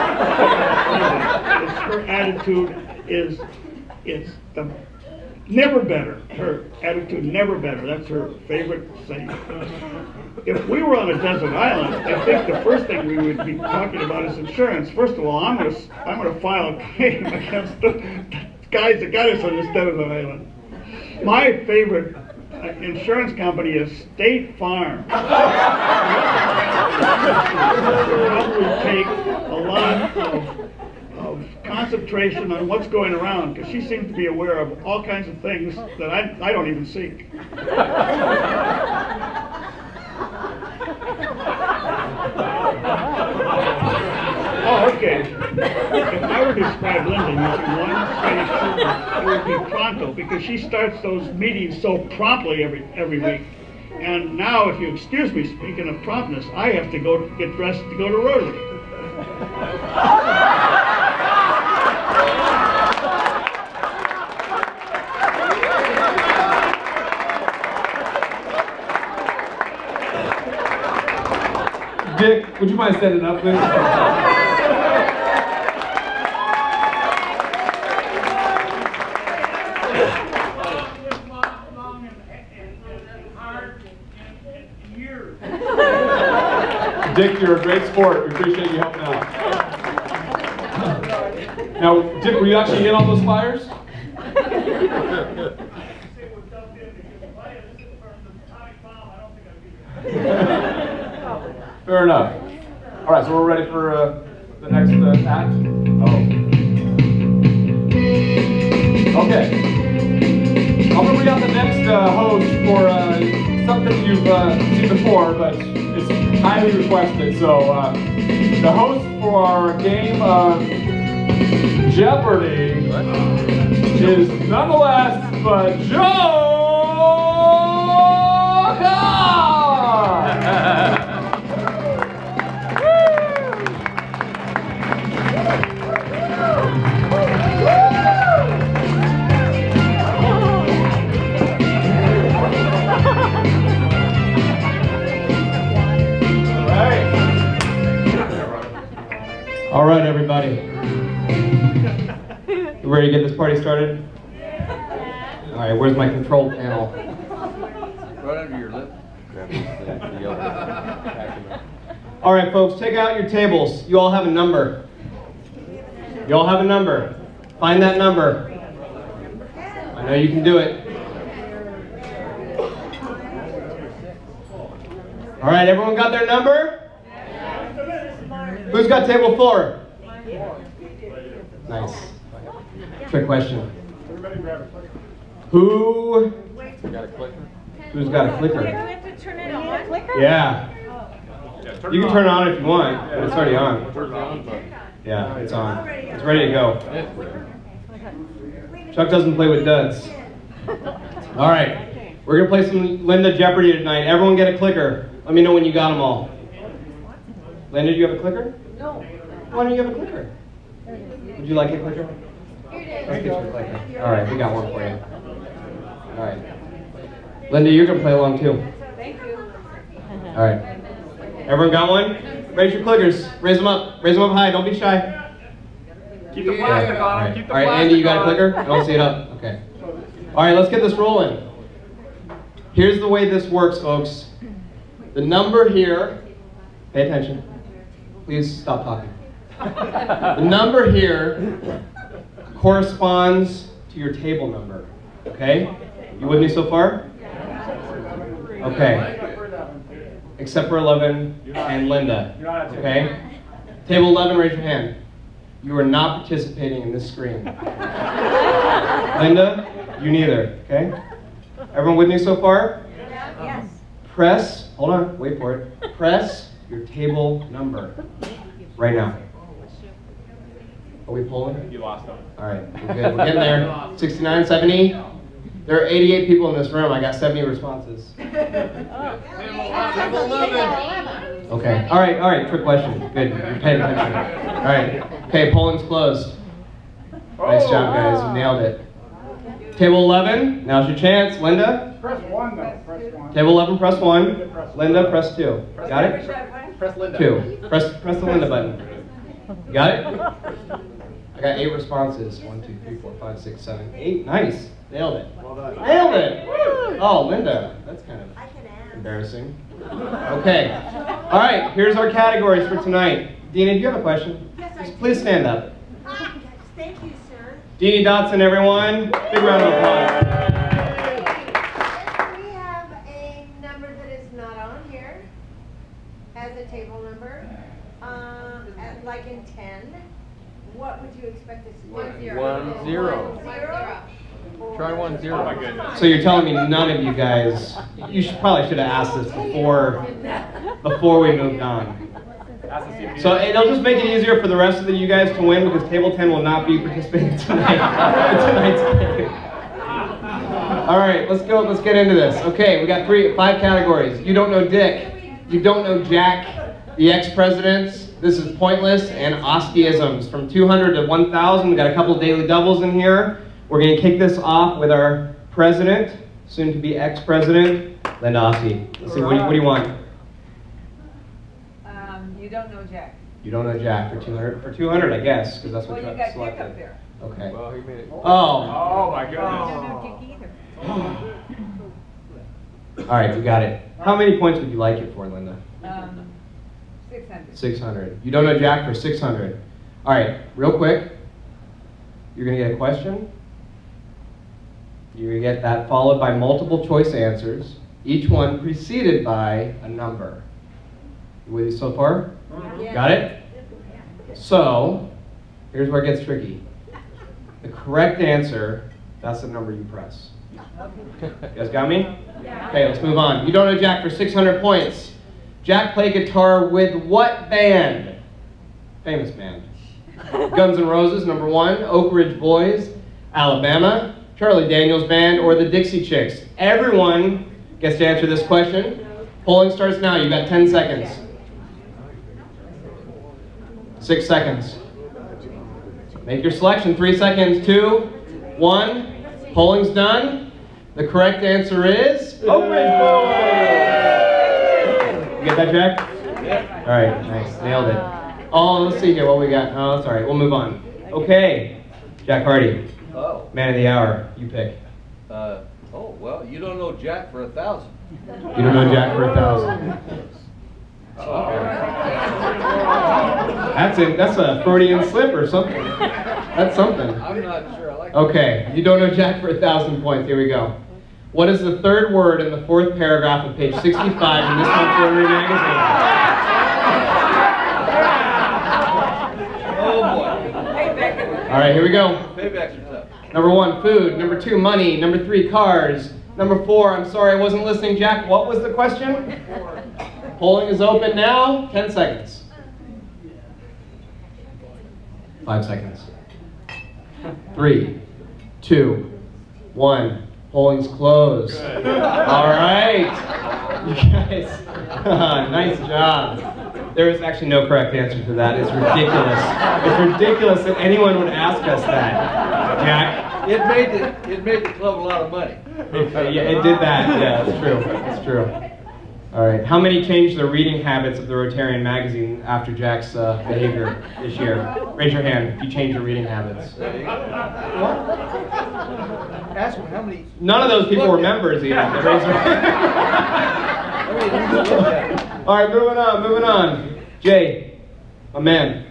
is her attitude is the never better. Her attitude, never better. That's her favorite saying. If we were on a desert island, I think the first thing we would be talking about is insurance. First of all, I'm gonna file a claim against the guys that got us on this desert island. My favorite insurance company is State Farm. Probably take a lot of concentration on what's going around because she seems to be aware of all kinds of things that I don't even see. Oh, okay. If I were to describe Linda using one Spanish word, it would be pronto, because she starts those meetings so promptly every week. And now, if you excuse me, speaking of promptness, I have to go get dressed to go to Rotary. Dick, would you mind standing up, please? Dick, you're a great sport. We appreciate you helping out. Now, Dick, were you actually in on those fires? Fair enough. All right, so we're ready for the next act? Oh. Okay. I'm going to bring out the next host for something you've seen before, but it's highly requested. So the host for our game of Jeopardy is none the less but Joe Carr! All right, everybody. You ready to get this party started? All right, where's my control panel? Right under your lip. All right, folks, take out your tables. You all have a number. You all have a number. Find that number. I know you can do it. All right, everyone got their number? Who's got table 4? Nice. Trick question. Who's got a clicker? Do we have to turn it on? Clicker? Yeah. You can turn it on if you want, but it's already on. Yeah, it's on. It's ready to go. Chuck doesn't play with duds. All right, we're gonna play some Linda Jeopardy tonight. Everyone get a clicker. Let me know when you got them all. Linda, do you have a clicker? No. Why don't you have a clicker? Would you like a clicker? Let's get you a clicker. All right, we got one for you. All right. Linda, you're gonna play along too. Thank you. All right. Everyone got one? Raise your clickers. Raise them up. Raise them up high. Don't be shy. Keep the plastic All on right. them. Keep the All right, plastic Andy, you got a on. clicker? I don't see it up. Okay. All right, let's get this rolling. Here's the way this works, folks. The number here, pay attention. Please stop talking. The number here corresponds to your table number. Okay? You with me so far? Okay. Except for 11 and Linda. Okay? Table 11, raise your hand. You are not participating in this screen. Linda, you neither. Okay? Everyone with me so far? Yes. Press, hold on, wait for it. Press your table number right now. Are we pulling? You lost them. All right, we're good. We're getting there. 69, 70. There are 88 people in this room. I got 70 responses. Okay. All right. Trick question. Good. You're paying attention. All right. Okay. Polling's closed. Nice job, guys. You nailed it. Table 11. Now's your chance. Linda. Press 1 though. Press 1. Table 11. Press 1. Linda. Press 2. Got it? Press Linda. 2. Press the Linda button. Got it? I got 8 responses. 1, 2, 3, 4, 5, 6, 7, 8. Nice. Nailed it. Well done. Nailed it. Oh, Linda. That's kind of embarrassing. Okay. All right. Here's our categories for tonight. Dina, do you have a question? Yes, I do. Please stand up. Thank you, sir. Deanie Dotson, everyone. Big round of applause. We have a number that is not on here as a table number, like in 10. What would you expect to see? 1 0. 1 0. Try 1 0. Oh my goodness. So you're telling me none of you guys, probably should have asked this before we moved on. So it'll just make it easier for the rest of you guys to win because table 10 will not be participating tonight. Tonight's game. All right, let's go. Let's get into this. Okay, we got 5 categories. You don't know Dick. You don't know Jack. The ex-presidents. This is pointless and Ostyisms from 200 to 1,000. We got a couple daily doubles in here. We're going to kick this off with our president, soon to be ex-president, Linda Osty. Let's see, what do you want? You don't know Jack. You don't know Jack for 200. For 200, I guess, because that's what Well, you Chuck got Dick selected. up there. Okay. Well, he made it. Oh. Oh my You don't know goodness. Dick either. All right, we got it. How many points would you like it for, Linda? 600. 600. You don't know Jack for 600. All right, real quick. You're going to get a question. You're going to get that followed by multiple choice answers, each one preceded by a number. You with me so far? Yeah. Got it? So, here's where it gets tricky. The correct answer, that's the number you press. You guys got me? Okay, let's move on. You don't know Jack for 600 points. Jack played guitar with what band? Famous band. Guns N' Roses, number 1. Oak Ridge Boys, Alabama, Charlie Daniels Band, or the Dixie Chicks. Everyone gets to answer this question. Polling starts now. You've got 10 seconds. 6 seconds. Make your selection. 3 seconds. 2, 1. Polling's done. The correct answer is Oak Ridge Boys. You get that, Jack? Yeah. All right, nice. Nailed it. Oh, let's see here what we got. Oh, that's all right. We'll move on. Okay. Jack Hardy. Oh. Man of the hour. You pick. Oh, well, you don't know Jack for 1,000. You don't know Jack for 1,000. That's a Freudian slip or something. That's something. I'm not sure. I like Okay. You don't know Jack for 1,000 points. Here we go. What is the third word in the 4th paragraph of page 65 in this month's Rotary magazine? Oh, boy. All right, here we go. Paybacks are tough. Number 1, food. Number 2, money. Number 3, cars. Number 4, I'm sorry, I wasn't listening, Jack. What was the question? Polling is open now. 10 seconds. 5 seconds. 3, 2, 1. Polling's closed. All right. You guys, nice job. There is actually no correct answer to that. It's ridiculous. It's ridiculous that anyone would ask us that. Jack? It made the club a lot of money. Yeah, it did that. Yeah, it's true. It's true. All right. How many changed their reading habits of the Rotarian magazine after Jack's behavior this year? Raise your hand if you changed your reading habits. Ask them how many. None of those people were members even. They raised their hand. All right, moving on. Jay, my man,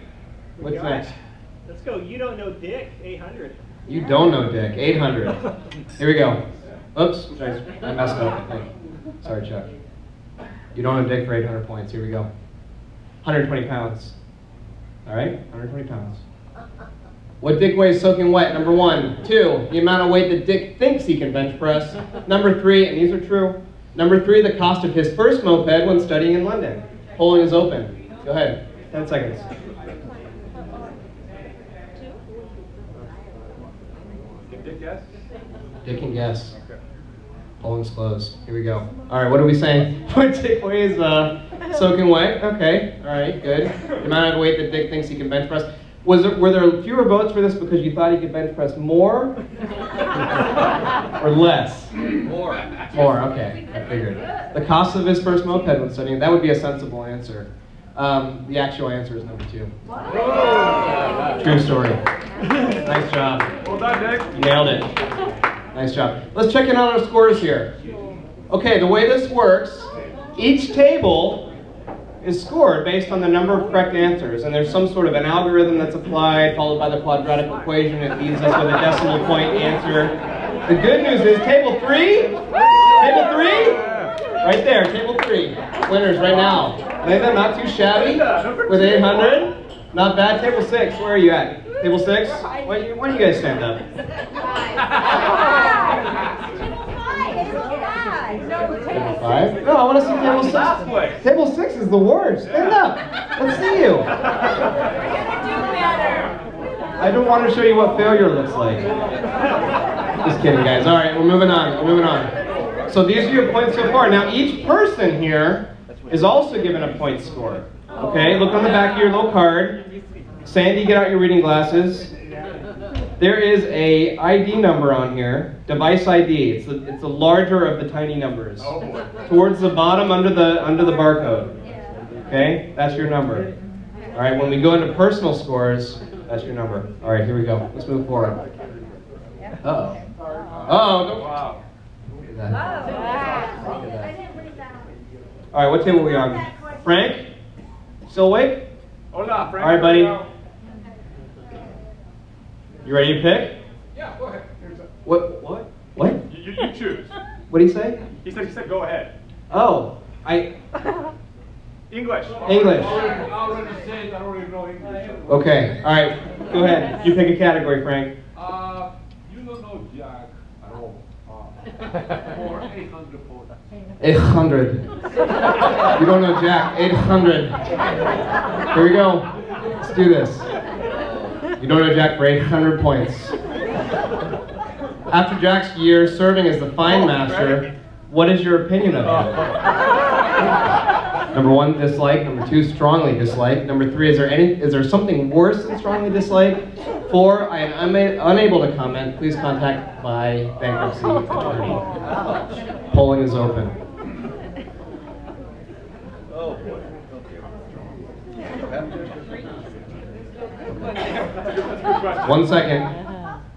what's next? Let's go. You don't know Dick, 800. You don't know Dick, 800. Here we go. Oops, I messed up, I think. Sorry, Chuck. You don't know Dick for 800 points. Here we go. 120 pounds. All right, 120 pounds. What Dick weighs soaking wet? Number 1. 2, the amount of weight that Dick thinks he can bench press. Number 3, and these are true. Number 3, the cost of his first moped when studying in London. Polling is open. Go ahead. 10 seconds. Can Dick guess? Dick can guess. Polling's closed. Here we go. All right, what are we saying? What Dick weighs soaking wet? Okay. All right, good. The amount of weight that Dick thinks he can bench press. Were there fewer votes for this because you thought he could bench press more or less? More. More, okay, I figured. The cost of his first moped when studying, that would be a sensible answer. The actual answer is number 2. True story. Nice job. Well done, Dick. You nailed it. Nice job. Let's check in on our scores here. Okay, the way this works, each table is scored based on the number of correct answers, and there's some sort of an algorithm that's applied, followed by the quadratic equation. It leaves us with a decimal point answer. The good news is table 3, right there, table 3, winners right now. Linda, not too shabby, with 800, not bad. Table 6, where are you at? Table 6? Why don't you guys stand up? Table 5? No, I want to see table 6. Table 6 is the worst. Stand up. Let's see you. I don't want to show you what failure looks like. Just kidding, guys. All right, we're moving on. So these are your points so far. Now, each person here is also given a point score. Okay, look on the back of your little card. Sandy, get out your reading glasses. There is a ID number on here, device ID. It's the larger of the tiny numbers. Towards the bottom under the barcode. Okay, that's your number. All right, when we go into personal scores, that's your number. All right, here we go. Let's move forward. Uh-oh. Wow. Look at that. All right, what table are we on? Frank? Still awake? Hola, Frank. All right, buddy. You ready to pick? Yeah, go ahead. What? You choose. What did he say? He said go ahead. Oh, English. English. I already said I already know English. Okay, all right. Go ahead. You pick a category, Frank. You don't know Jack at all. Or 800 points. 800. You don't know Jack. 800. Here we go. Let's do this. You don't know Jack for 800 points. After Jack's year serving as the fine master, what is your opinion of him? Number 1, dislike. Number 2, strongly dislike. Number 3, is there something worse than strongly dislike? 4, I am unable to comment. Please contact my bankruptcy attorney. Polling is open. Oh boy. Okay. 1 second.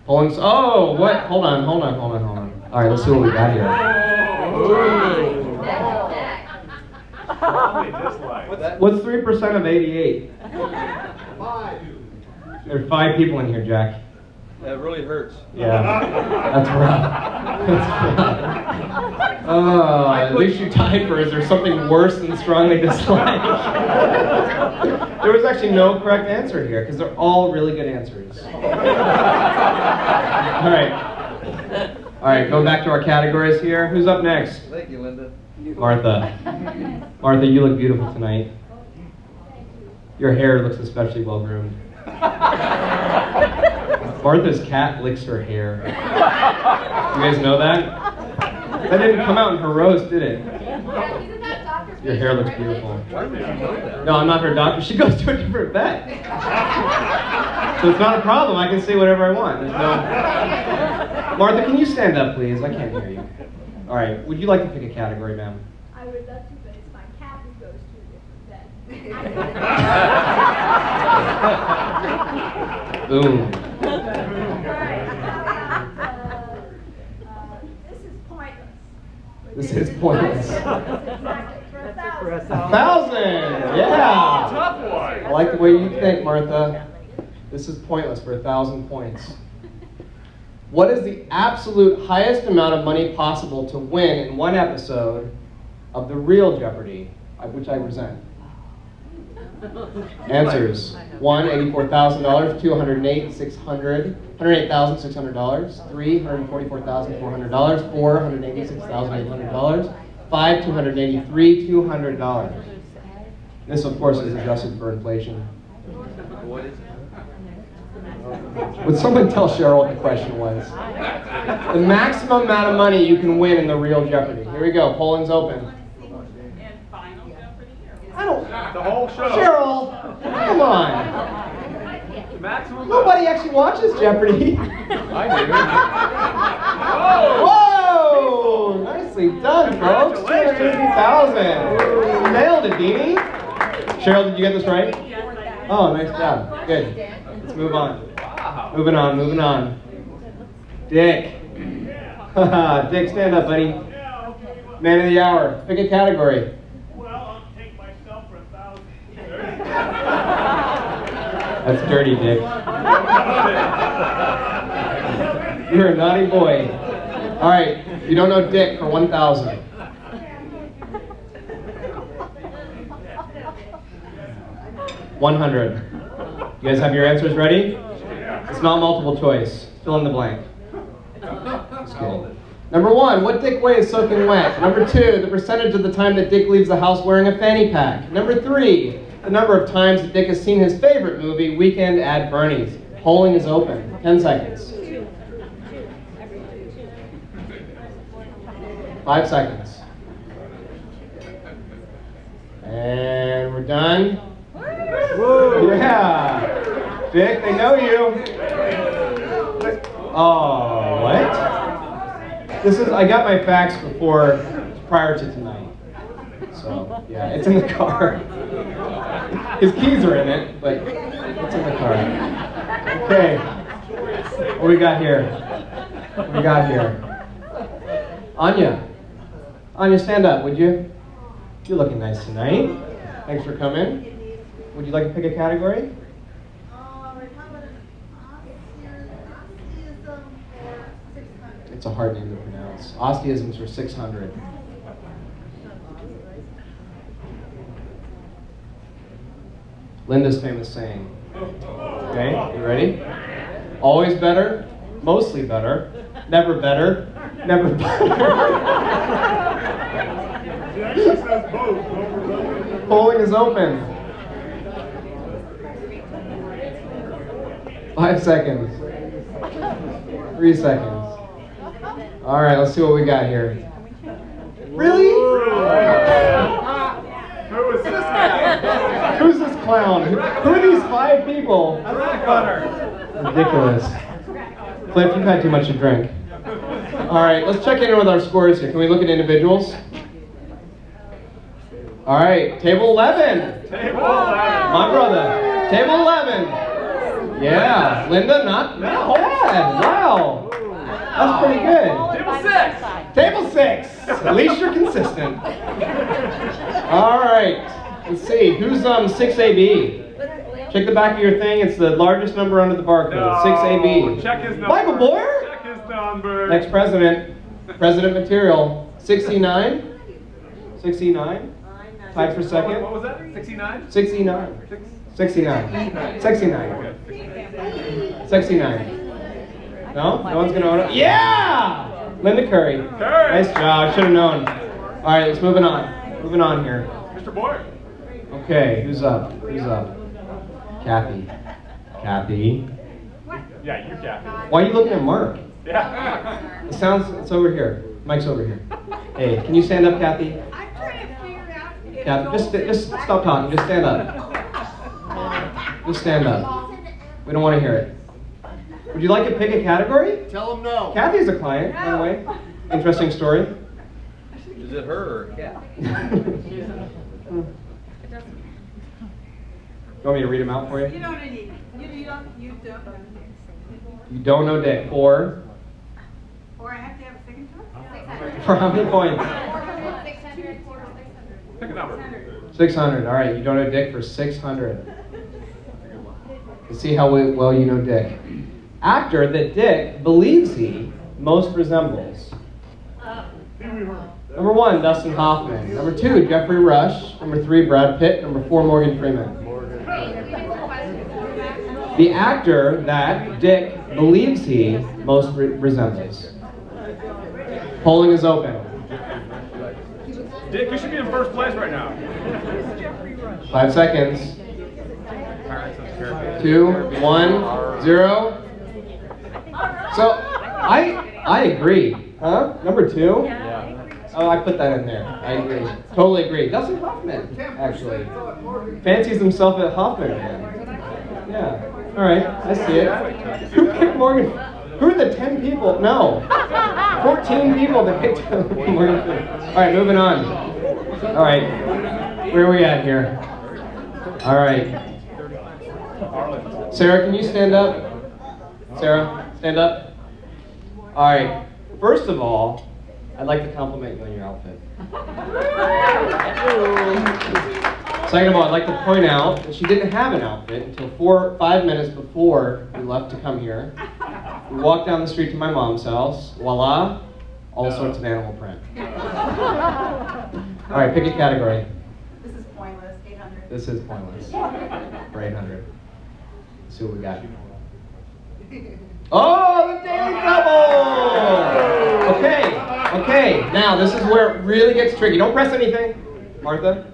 Polling's. Oh, what? Hold on. All right, let's see what we got here. What's 3% of 88? 5. There are 5 people in here, Jack. That really hurts. Yeah, that's rough. Oh, at least you tied for. Is there something worse than strongly dislike? There was actually no correct answer here because they're all really good answers. All right, going back to our categories here. Who's up next? Thank you, Linda. Martha. Martha, you look beautiful tonight. Your hair looks especially well groomed. Martha's cat licks her hair. You guys know that? That didn't come out in her roast, did it? Your hair looks beautiful. No, I'm not her doctor. She goes to a different vet. So it's not a problem. I can say whatever I want. There's no... Martha, can you stand up, please? I can't hear you. All right. Would you like to pick a category, ma'am? I would love to, but it's my cat who goes to a different vet. Boom. This is pointless. This is pointless. For 1,000! Yeah! Tough one. I like the way you think, Martha. This is pointless for 1,000 points. What is the absolute highest amount of money possible to win in one episode of the real Jeopardy, which I resent? Answers: 1, $84,000, 2, $108,600, $108,600, 3, $144,400, 4, $186,800, 5, $283,200. This, of course, is adjusted for inflation. What is it? Would someone tell Cheryl what the question was? The maximum amount of money you can win in the real Jeopardy. Here we go. Polling's open. I don't. The whole show. Cheryl, come on. Maximum. Nobody actually watches Jeopardy. I Whoa! Nicely done, folks. 250,000. Nailed it, Deanie. Cheryl, did you get this right? Oh, nice job. Good. Let's move on. Moving on, moving on. Dick. Dick, stand up, buddy. Man of the hour. Pick a category. Well, I'll take myself for 1,000. That's dirty, Dick. You're a naughty boy. All right, you don't know Dick for 1,000. $100. You guys have your answers ready? It's not multiple choice. Fill in the blank. Just kidding. Number 1, what Dick weighs soaking wet? Number 2, the percentage of the time that Dick leaves the house wearing a fanny pack. Number 3, the number of times that Dick has seen his favorite movie, Weekend at Bernie's. Polling is open. 10 seconds. 5 seconds. And we're done. Yeah. Dick, they know you. Oh, what? This is, I got my fax prior to tonight. So, yeah, it's in the car. His keys are in it, but it's in the car. Okay. What we got here? What we got here? Anya. Anya, stand up, would you? You're looking nice tonight. Thanks for coming. Would you like to pick a category? It's a hard name to pronounce. Osteisms for 600. Linda's famous saying. Okay, you ready? Always better, mostly better, never better, never better. Polling is open. 5 seconds. 3 seconds. All right, let's see what we got here. Really? Who's this clown? Who are these 5 people? Ridiculous. Cliff, you've had too much to drink. All right, let's check in with our scores here. Can we look at individuals? All right, table 11. Table 11. My brother. Table 11. Yeah, Linda, not bad. Wow. That's pretty good. Table 6. Table 6. At least you're consistent. All right. Let's see. Who's 6AB? Check the back of your thing. It's the largest number under the barcode. No. 6AB. Check his number. Michael Boyer? Check his number. Next president. President material. 69. 69. Tied for second. What was that? 69? 69. 69. 69. 69. No? No one's going to own it? Yeah! Linda Curry. Nice job. Should have known. All right, let's moving on. Moving on here. Mr. Boyer. Okay, who's up? Who's up? Kathy. Kathy. Yeah, you Kathy. Why are you looking at Mark? Yeah. It sounds, it's over here. Mike's over here. Hey, can you stand up, Kathy? I'm trying to figure out if Kathy, just stop talking. Just stand up. Just stand up. We don't want to hear it. Would you like to pick a category? Tell them no. Kathy's a client, by the way. Interesting story. Is it her or a cat? You want me to read them out for you? You don't need, you don't. You don't know Dick. For? Or I have to have a signature? For how many points? 600. Pick a number. 600. All right, you don't know Dick for 600. Let's see how well you know Dick. Actor that Dick believes he most resembles. Number 1, Dustin Hoffman. Number 2, Jeffrey Rush. Number 3, Brad Pitt. Number 4, Morgan Freeman. The actor that Dick believes he most resembles. Polling is open. Dick, you should be in first place right now. 5 seconds. 2, 1, 0. So, I agree. Huh? Number 2? Yeah. Oh, I put that in there. I agree. Totally agree. Dustin Hoffman, actually. Fancies himself a Hoffman fan. Yeah. All right. I see it. Who picked Morgan? Who are the 10 people? No. 14 people that picked Morgan. All right, moving on. All right. Where are we at here? All right. Sarah, can you stand up? Sarah, stand up. All right. First of all, I'd like to compliment you on your outfit. Second of all, I'd like to point out that she didn't have an outfit until 5 minutes before we left to come here. We walked down the street to my mom's house. Voila, all sorts of animal print. All right, pick a category. This is pointless, 800. This is pointless. For 800. Let's see what we got. Oh, the Daily Double! Okay, now this is where it really gets tricky. Don't press anything, Martha.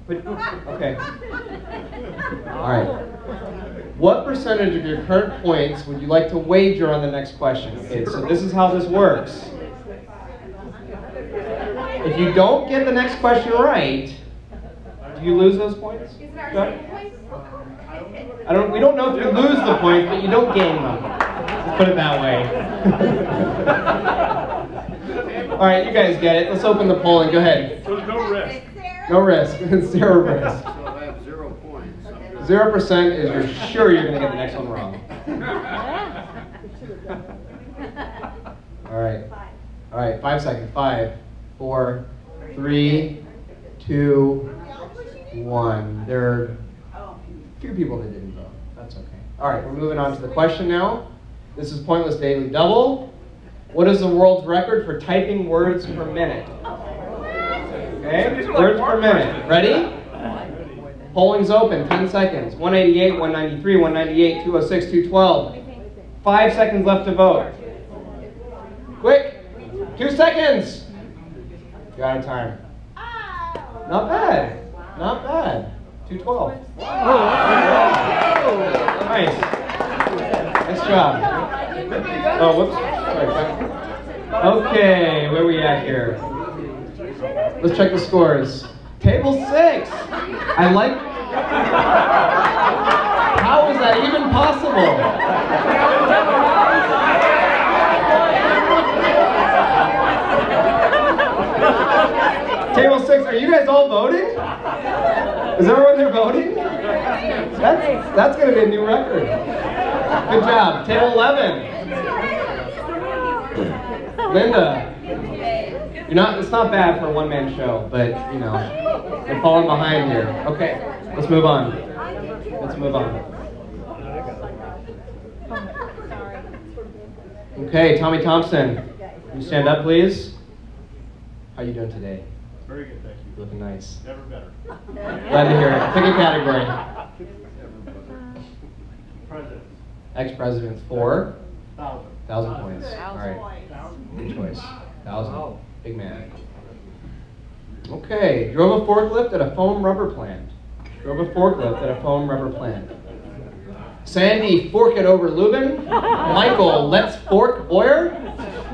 Okay. All right. What percentage of your current points would you like to wager on the next question? Okay, so this is how this works. If you don't get the next question right, do you lose those points? We don't know if you lose the points, but you don't gain them. Let's put it that way. All right, you guys get it. Let's open the polling. Go ahead. So there's no risk. No risk. 0 risk. So I have 0 points. 0% is you're sure you're going to get the next one wrong. All right. 5 seconds. 5, 4, 3, 2, 1. There are a few people that didn't vote. That's okay. All right, we're moving on to the question now. This is Pointless Daily Double. What is the world's record for typing words per minute? Okay, words per minute. Ready? Polling's open. 10 seconds. 188, 193, 198, 206, 212. 5 seconds left to vote. Quick! 2 seconds! You're out of time. Not bad. Not bad. 212. Nice. Nice job. Oh, whoops. Sorry. Okay, where are we at here? Let's check the scores. Table 6. I like. How is that even possible? Table 6. Are you guys all voting? Is everyone there voting? That's going to be a new record. Good job. Table 11. Linda. It's not bad for a one-man show, but, you know, you're falling behind here. Okay, let's move on. Okay, Tommy Thompson, can you stand up, please? How are you doing today? Very good, thank you. Looking nice. Never better. Glad to hear it. Pick a category. President. Ex-presidents for 1,000 points. All right. Good choice. 1,000. Big man. Okay. Drove a forklift at a foam rubber plant. Sandy, fork it over Lubin. Michael, let's fork Boyer.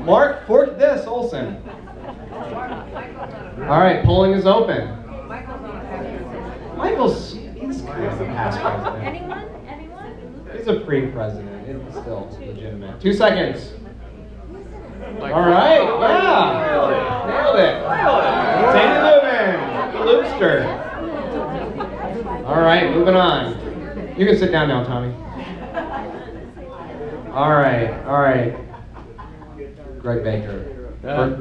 Mark, fork this, Olson. All right, polling is open. Michael's, he's kind of a past president. Anyone? He's a pre-president. It's still legitimate. 2 seconds. All right, yeah. Nailed it. Sandy Lubin, Loopster. All right, moving on. You can sit down now, Tommy. All right. Greg Baker,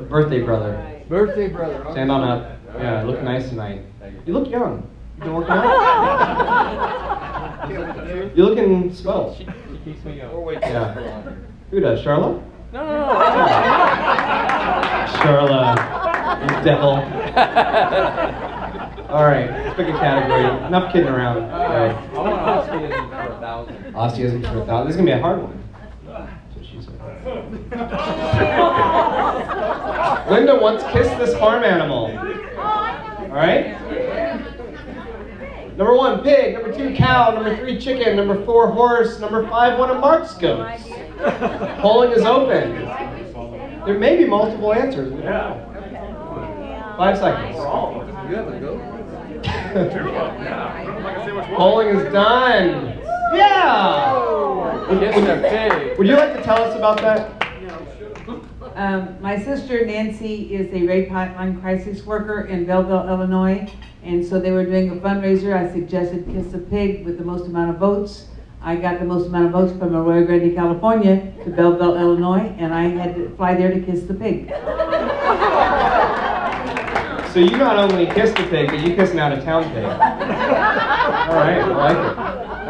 birthday brother. Birthday brother. Stand on up. Yeah, look nice tonight. You look young. You been working out? You're looking swell. She keeps me young. Yeah. Who does? Charlotte? No. Charlotte, you devil. All right, let's pick a category. Enough kidding around. Right. I want Ostyism for 1,000. Ostyism for 1,000. This is gonna be a hard one. That's what she said. Linda once kissed this farm animal. All right. Number 1, pig. Number 2, cow. Number 3, chicken. Number 4, horse. Number 5, one of Mark's goats. Polling is open. There may be multiple answers. We don't know. 5 seconds. You have a goat? Polling is done. Yeah. Would you like to tell us about that? My sister Nancy is a rape hotline crisis worker in Belleville, Illinois, and so they were doing a fundraiser. I suggested Kiss the Pig with the most amount of votes. I got the most amount of votes from Arroyo Grande, California to Belleville, Illinois, and I had to fly there to kiss the pig. So you not only kissed the pig, but you kissed an out-of-town pig. All right, I like it.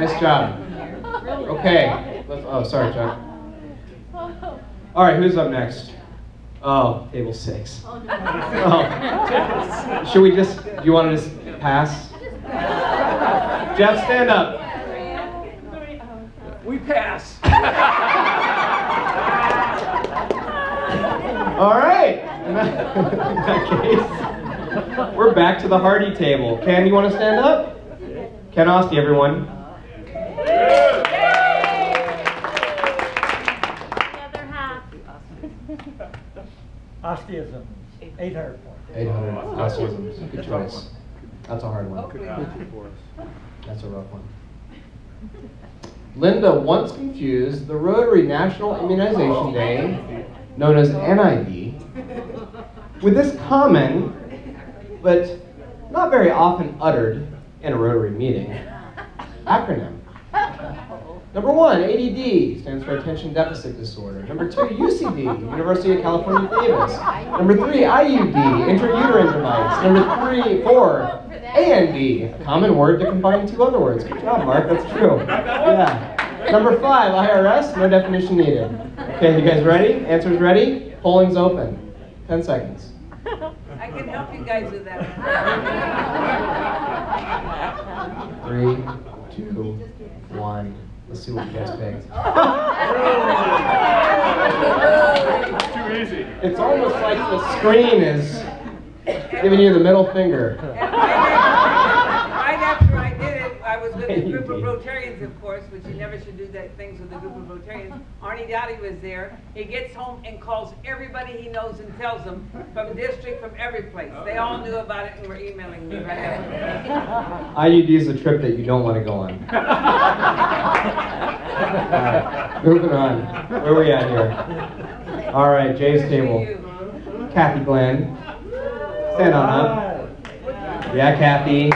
Nice job. Okay. Oh, sorry, Chuck. All right, who's up next? Oh, table 6. Oh. Should we do you want to just pass? Jeff, stand up. We pass. All right. In that case, we're back to the Hardy table. Ken, you want to stand up? Ken Osty, everyone. Ostyism, 800 points. 800 Ostyisms. Good choice. That's a hard one. That's a rough one. Linda once confused the Rotary National Immunization Day, known as NID, with this common, but not very often uttered in a Rotary meeting, acronym. Number 1, ADD, stands for Attention Deficit Disorder. Number 2, UCD, University of California, Davis. Number 3, IUD, intrauterine device. Number 4, AND, a common word to combine 2 other words. Good job, Mark, that's true. Yeah. Number 5, IRS, no definition needed. Okay, you guys ready? Answers ready? Polling's open. 10 seconds. I can help you guys with that. 3, 2, 1. Let's see what you guys picked. Too easy. It's almost like the screen is giving you the middle finger. Right after I did it, I was with a group of Rotarians, of course, which you never should do things with a group of Rotarians. Arnie Dowdy was there. He gets home and calls everybody he knows and tells them from district, from every place. They all knew about it and were emailing me right after. IUD is a trip that you don't want to go on. Moving on. Where are we at here? All right, Jay's table. Kathy Glenn. Stand on up. Yeah, Kathy.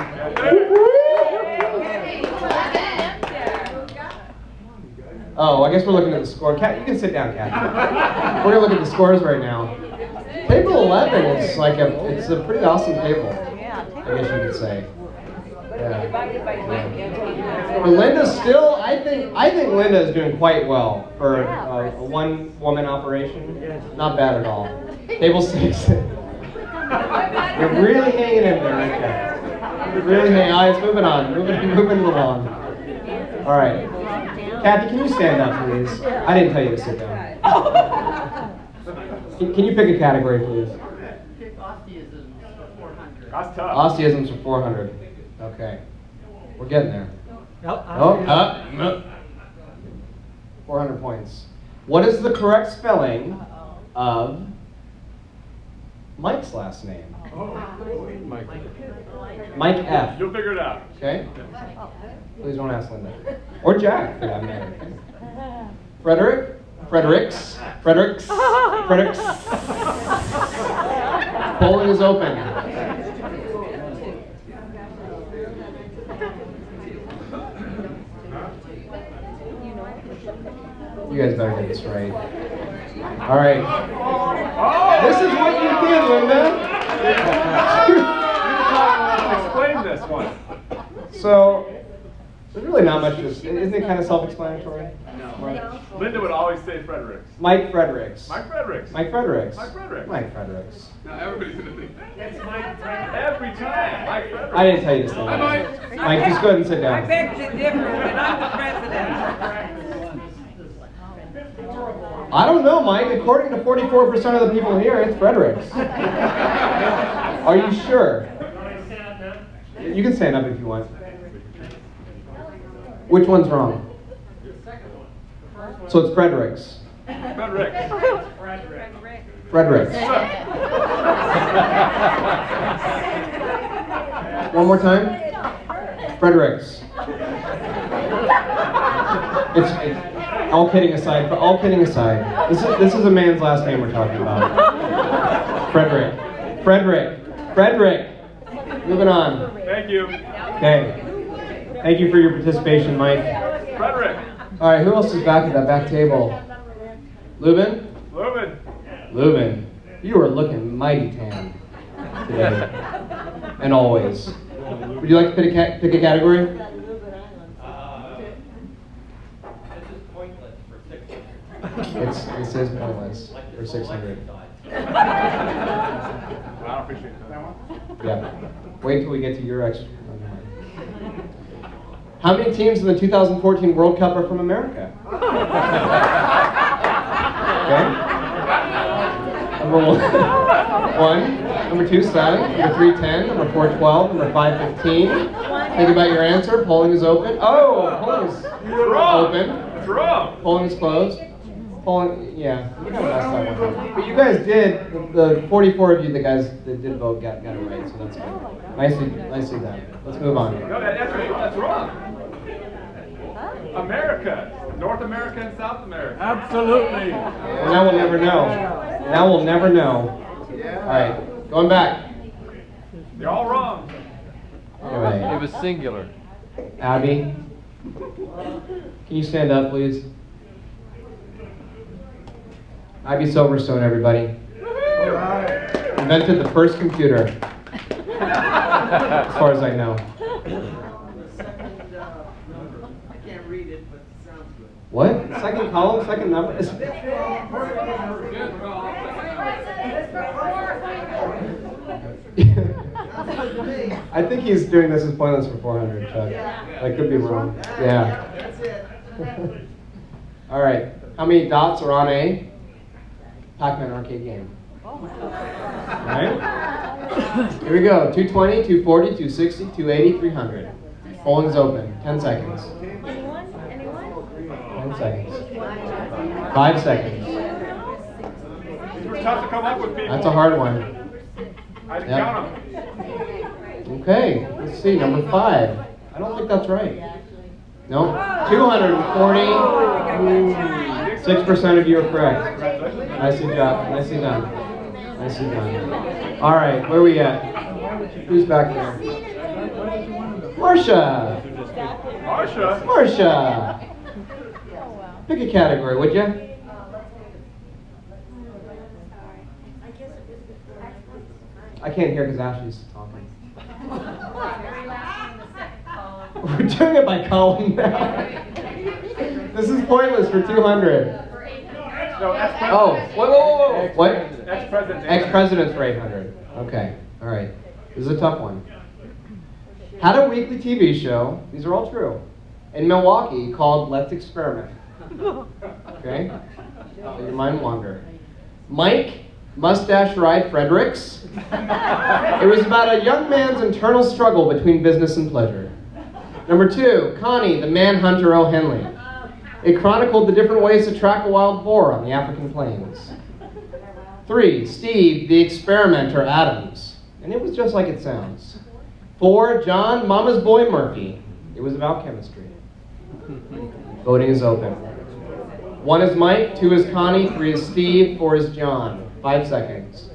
Oh, I guess we're looking at the score. You can sit down, Kathy. We're gonna look at the scores right now. Table 11 is like it's a pretty awesome table. I guess you could say. Yeah. Linda's still, I think Linda is doing quite well for a one-woman operation. Not bad at all. Table 6. You're really hanging in there, right there. You're really hanging. All right, it's moving on. Moving along. All right. Kathy, can you stand up, please? I didn't tell you to sit down. Can you pick a category, please? Pick Ostyism for 400. That's tough. Ostyisms for 400. Okay. We're getting there. points. What is the correct spelling of Mike's last name? Mike F. You'll figure it out. Okay? Please don't ask Linda. Or Jack, for that matter. Frederick? Fredericks? Fredericks? Fredericks? Polling is open. You guys better get this right. All right. This is what you did, Linda. Explain this one. So, there's really not much to this. Isn't it kind of self-explanatory? No. Right. Linda would always say Fredericks. Mike Fredericks. Mike Fredericks. Mike Fredericks. Mike Fredericks. Mike Fredericks. Now everybody's going to think that's Mike Fredericks. Every time. Mike Fredericks. I didn't tell you to stand up. Mike, just go ahead and sit down. I beg to differ, but I'm the president. I don't know, Mike. According to 44% of the people here, it's Fredericks. Are you sure? You can stand up if you want. Which one's wrong? So it's Fredericks. Fredericks. Fredericks. One more time. Fredericks. It's all kidding aside. All kidding aside. This is a man's last name we're talking about. Frederick. Frederick. Frederick. Moving on. Thank you. Okay. Thank you for your participation, Mike. Frederick. All right, who else is back at that back table? Lubin? Lubin. Lubin, you are looking mighty tan today. And always. Would you like to pick a category? This is pointless for 600. It says pointless for 600. I don't appreciate that one. Yeah. Wait till we get to your extra. How many teams in the 2014 World Cup are from America? Okay. Number one. Number 2, 7. Number 3, 10. Number 4, 12. Number 5, 15. Think about your answer. Polling is open. Oh, polling is open. It's wrong. Polling is closed. Polling, yeah. We kind of messed that one up. But you guys did. The 44 of you, the guys that did vote, got it right. So that's good. Nicely done. Let's move on. No, that's wrong. America. North America and South America. Absolutely. And now we'll never know. Now we'll never know. All right, going back. You're all wrong. Anyway, It was singular. Abby, can you stand up, please? Abby Silverstone, everybody. Invented the first computer, as far as I know. What? Second column, second number? I think he's doing this as pointless for 400, Chuck. I could be wrong. Yeah. All right. How many dots are on a Pac-Man arcade game? All right. Here we go. 220, 240, 260, 280, 300. Polling's open. 10 seconds. 10 seconds. 5 seconds. It's tough to come up with people. That's a hard one. I didn't count them. Okay, let's see, number 5. I don't think that's right. No, 240. 6% of you are correct. Nicely done. Nicely done. Nicely done. All right, where are we at? Who's back there? Marcia. Marcia. Marcia. Pick a category, would you? I can't hear because Ashley's talking. We're doing it by column now. This is pointless for 200. No, ex-president. Oh, whoa. What? Ex-president. Ex-presidents for 800. Okay, all right. This is a tough one. Had a weekly TV show, these are all true, in Milwaukee called Let's Experiment. Okay? Let your mind wander. Mike Mustache Ride Fredericks. It was about a young man's internal struggle between business and pleasure. Number 2, Connie the Manhunter O'Henley. It chronicled the different ways to track a wild boar on the African plains. 3. Steve, the experimenter Adams. And it was just like it sounds. 4. John, Mama's Boy Murphy. It was about chemistry. Voting is open. 1 is Mike, 2 is Connie, 3 is Steve, 4 is John. 5 seconds.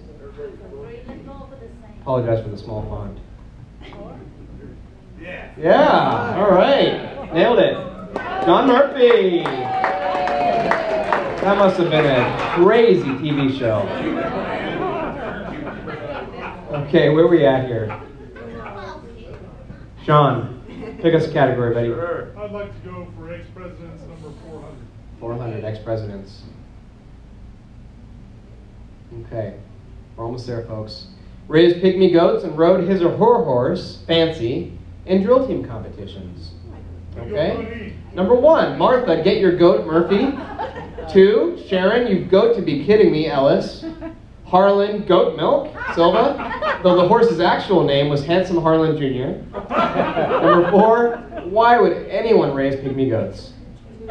Apologize for the small font. Yeah, all right. Nailed it. John Murphy. That must have been a crazy TV show. Okay, where are we at here? Sean, pick us a category, buddy. I'd like to go for ex-presidents number 400. 400 ex-presidents. Okay, we're almost there, folks. Raised pygmy goats and rode his or her horse, Fancy, in drill team competitions. Okay? Number 1, Martha, get your goat, Murphy. 2, Sharon, you've got to be kidding me, Ellis. Harlan, goat milk, Silva, though the horse's actual name was Handsome Harlan Jr. Number 4, why would anyone raise pygmy goats?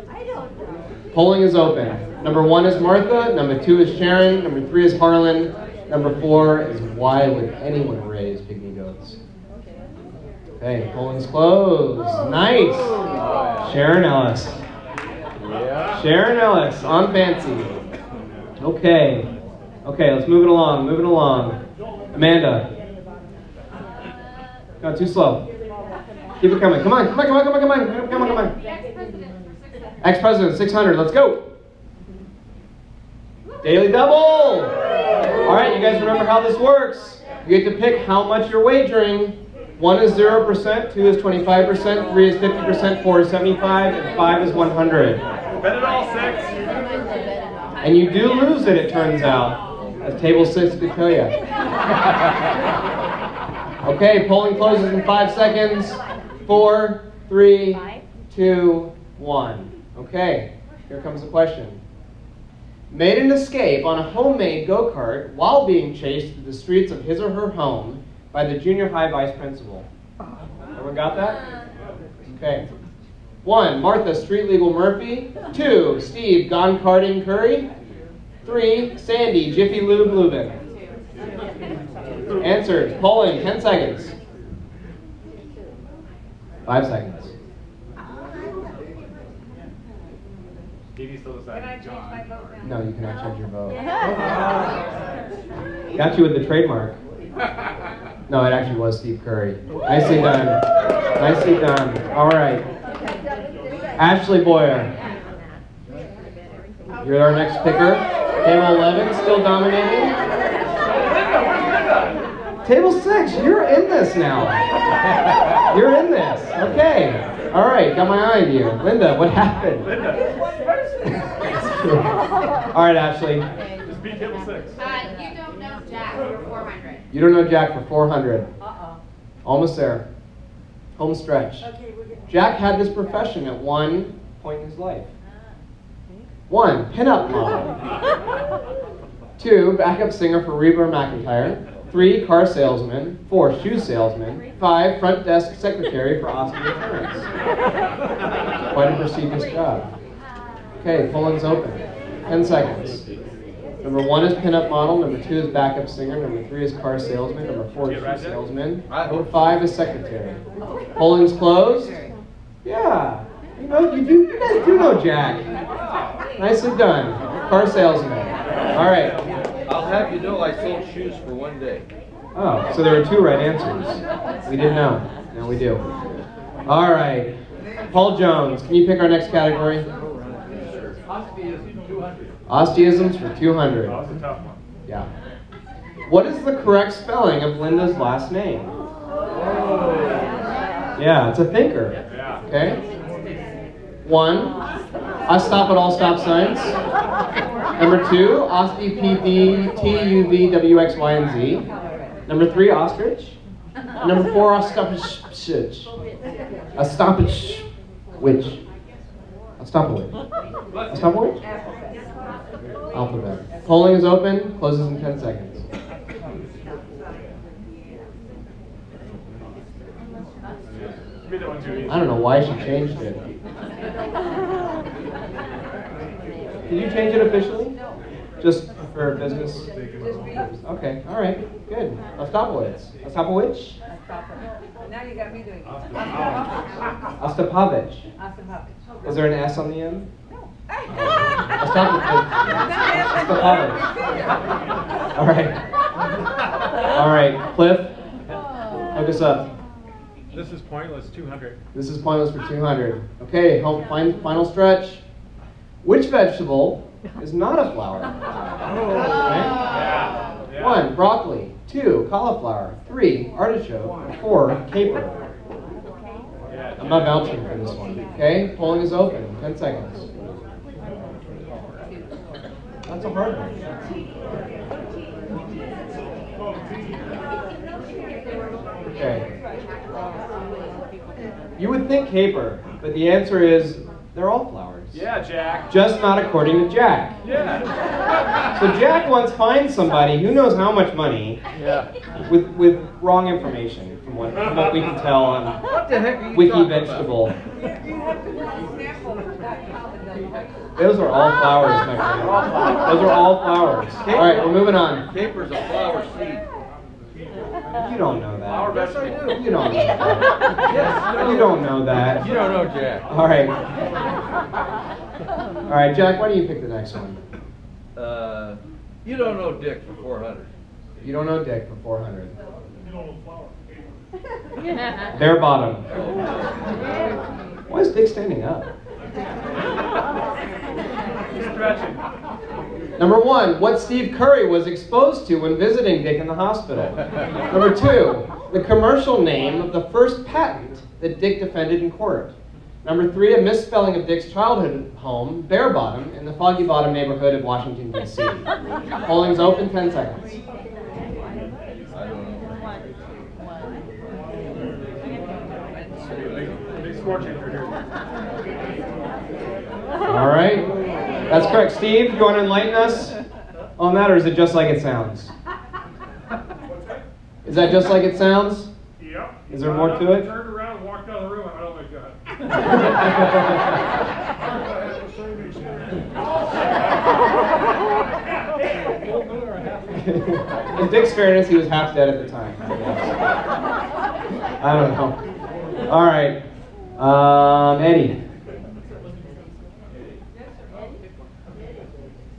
I don't know. Polling is open. Number 1 is Martha, number 2 is Sharon, number 3 is Harlan, number 4 is why would anyone raise pygmy goats? Okay, polling's closed. Nice. Sharon Ellis. Sharon Ellis on Fancy. Okay. Okay, let's move it along. Move it along. Amanda. Gone too slow. Keep it coming. Come on. Come on. Come on. Come on. Come on. Come on. Come on. Ex-president 600. Let's go. Daily double. All right, you guys remember how this works. You get to pick how much you're wagering. 1 is 0%, 2 is 25%, 3 is 50%, 4 is 75, and 5 is 100. Bet it all, 6. And you do lose it, it turns out, as table 6 could tell you. Okay, polling closes in 5 seconds. 4, 3, 2, 1. Okay, here comes the question. Made an escape on a homemade go-kart while being chased through the streets of his or her home by the junior high vice principal. Everyone got that? Okay. 1, Martha, street legal Murphy. 2, Steve, gone karting Curry. 3, Sandy, Jiffy Lube Lubin. Answers. Polling, 10 seconds. 5 seconds. Can I change my vote now? No, you cannot change your vote. Got you with the trademark. No, it actually was Steve Curry. Nicely done. Nicely done. All right. Ashley Boyer. You're our next picker. Table 11, still dominating. Table 6, you're in this now. You're in this. Okay. All right, got my eye on you. Linda, what happened? All right, Ashley. Just beat table 6. You don't know Jack for 400. You don't know Jack for 400. Almost there. Home stretch. Jack had this profession at one point in his life. 1, pinup model. 2, backup singer for Reba McEntire. 3, car salesman. 4, shoe salesman. 5, front desk secretary for Osty Insurance. Quite a prestigious job. Okay, polling's open. 10 seconds. Number 1 is pinup model. Number 2 is backup singer. Number 3 is car salesman. Number 4 is shoe salesman. Number 5 is secretary. Polling's closed. Yeah. You know, you guys do know Jack. Nicely done. Car salesman. All right. I'll have you know I sold shoes for 1 day. Oh, so there were 2 right answers. We didn't know. Now we do. All right. Paul Jones, can you pick our next category? Ostyism 200. Ostyisms for 200. That was a tough one. Yeah. What is the correct spelling of Linda's last name? Yeah, it's a thinker. Okay? 1, I stop at all stop signs. Number 2, Osty, PD, T, U, V, W, X, Y, and Z. Number 3, ostrich. And number 4, a stoppage witch. A stoppage witch. A stoppage? Alphabet. Polling is open, closes in 10 seconds. I don't know why she changed it. Did you change it officially? No. Just for business? Just for you. Okay, all right, good. Ostapowicz. Ostapowicz? Now you got me doing it. Ostapovich. Ostapovich. Is there an S on the end? No. Ostapovich. All right. All right, Cliff, hook us up. This is pointless, 200. This is pointless for 200. Okay, final stretch. Which vegetable is not a flower? Okay. 1, broccoli. 2, cauliflower. 3, artichoke. 4, caper. I'm not vouching for this one. Okay, polling is open. 10 seconds. That's a hard one. Okay. You would think caper, but the answer is they're all flowers. Yeah, Jack. Just not according to Jack. Yeah. So Jack once fined somebody who knows how much money with wrong information from what we can tell on What the heck are you Wiki talking Vegetable. You have to work example for that common. Those are all flowers, my friend. Those are all flowers. All right, we're moving on. Caper's a flower seed. You don't know that. Yes, I do. You don't know that. Yes, You don't know that. You don't know Jack. All right. All right, Jack, why don't you pick the next one? You don't know Dick for 400. You don't know Dick for 400. You don't know flower. Bare bottom. Why is Dick standing up? Stretching. Number 1, what Steve Curry was exposed to when visiting Dick in the hospital. Number 2, the commercial name of the first patent that Dick defended in court. Number 3, a misspelling of Dick's childhood home, Bear Bottom, in the Foggy Bottom neighborhood of Washington, D.C. Polling's open, 10 seconds. I don't know. Big score changer here. All right. That's correct. Steve, you want to enlighten us on that, or is it just like it sounds? Is that just like it sounds? Yep. Is there more to it? Turned around and walked out of the room. I went, oh my God. In Dick's fairness, he was half dead at the time. I don't know. All right. Eddie.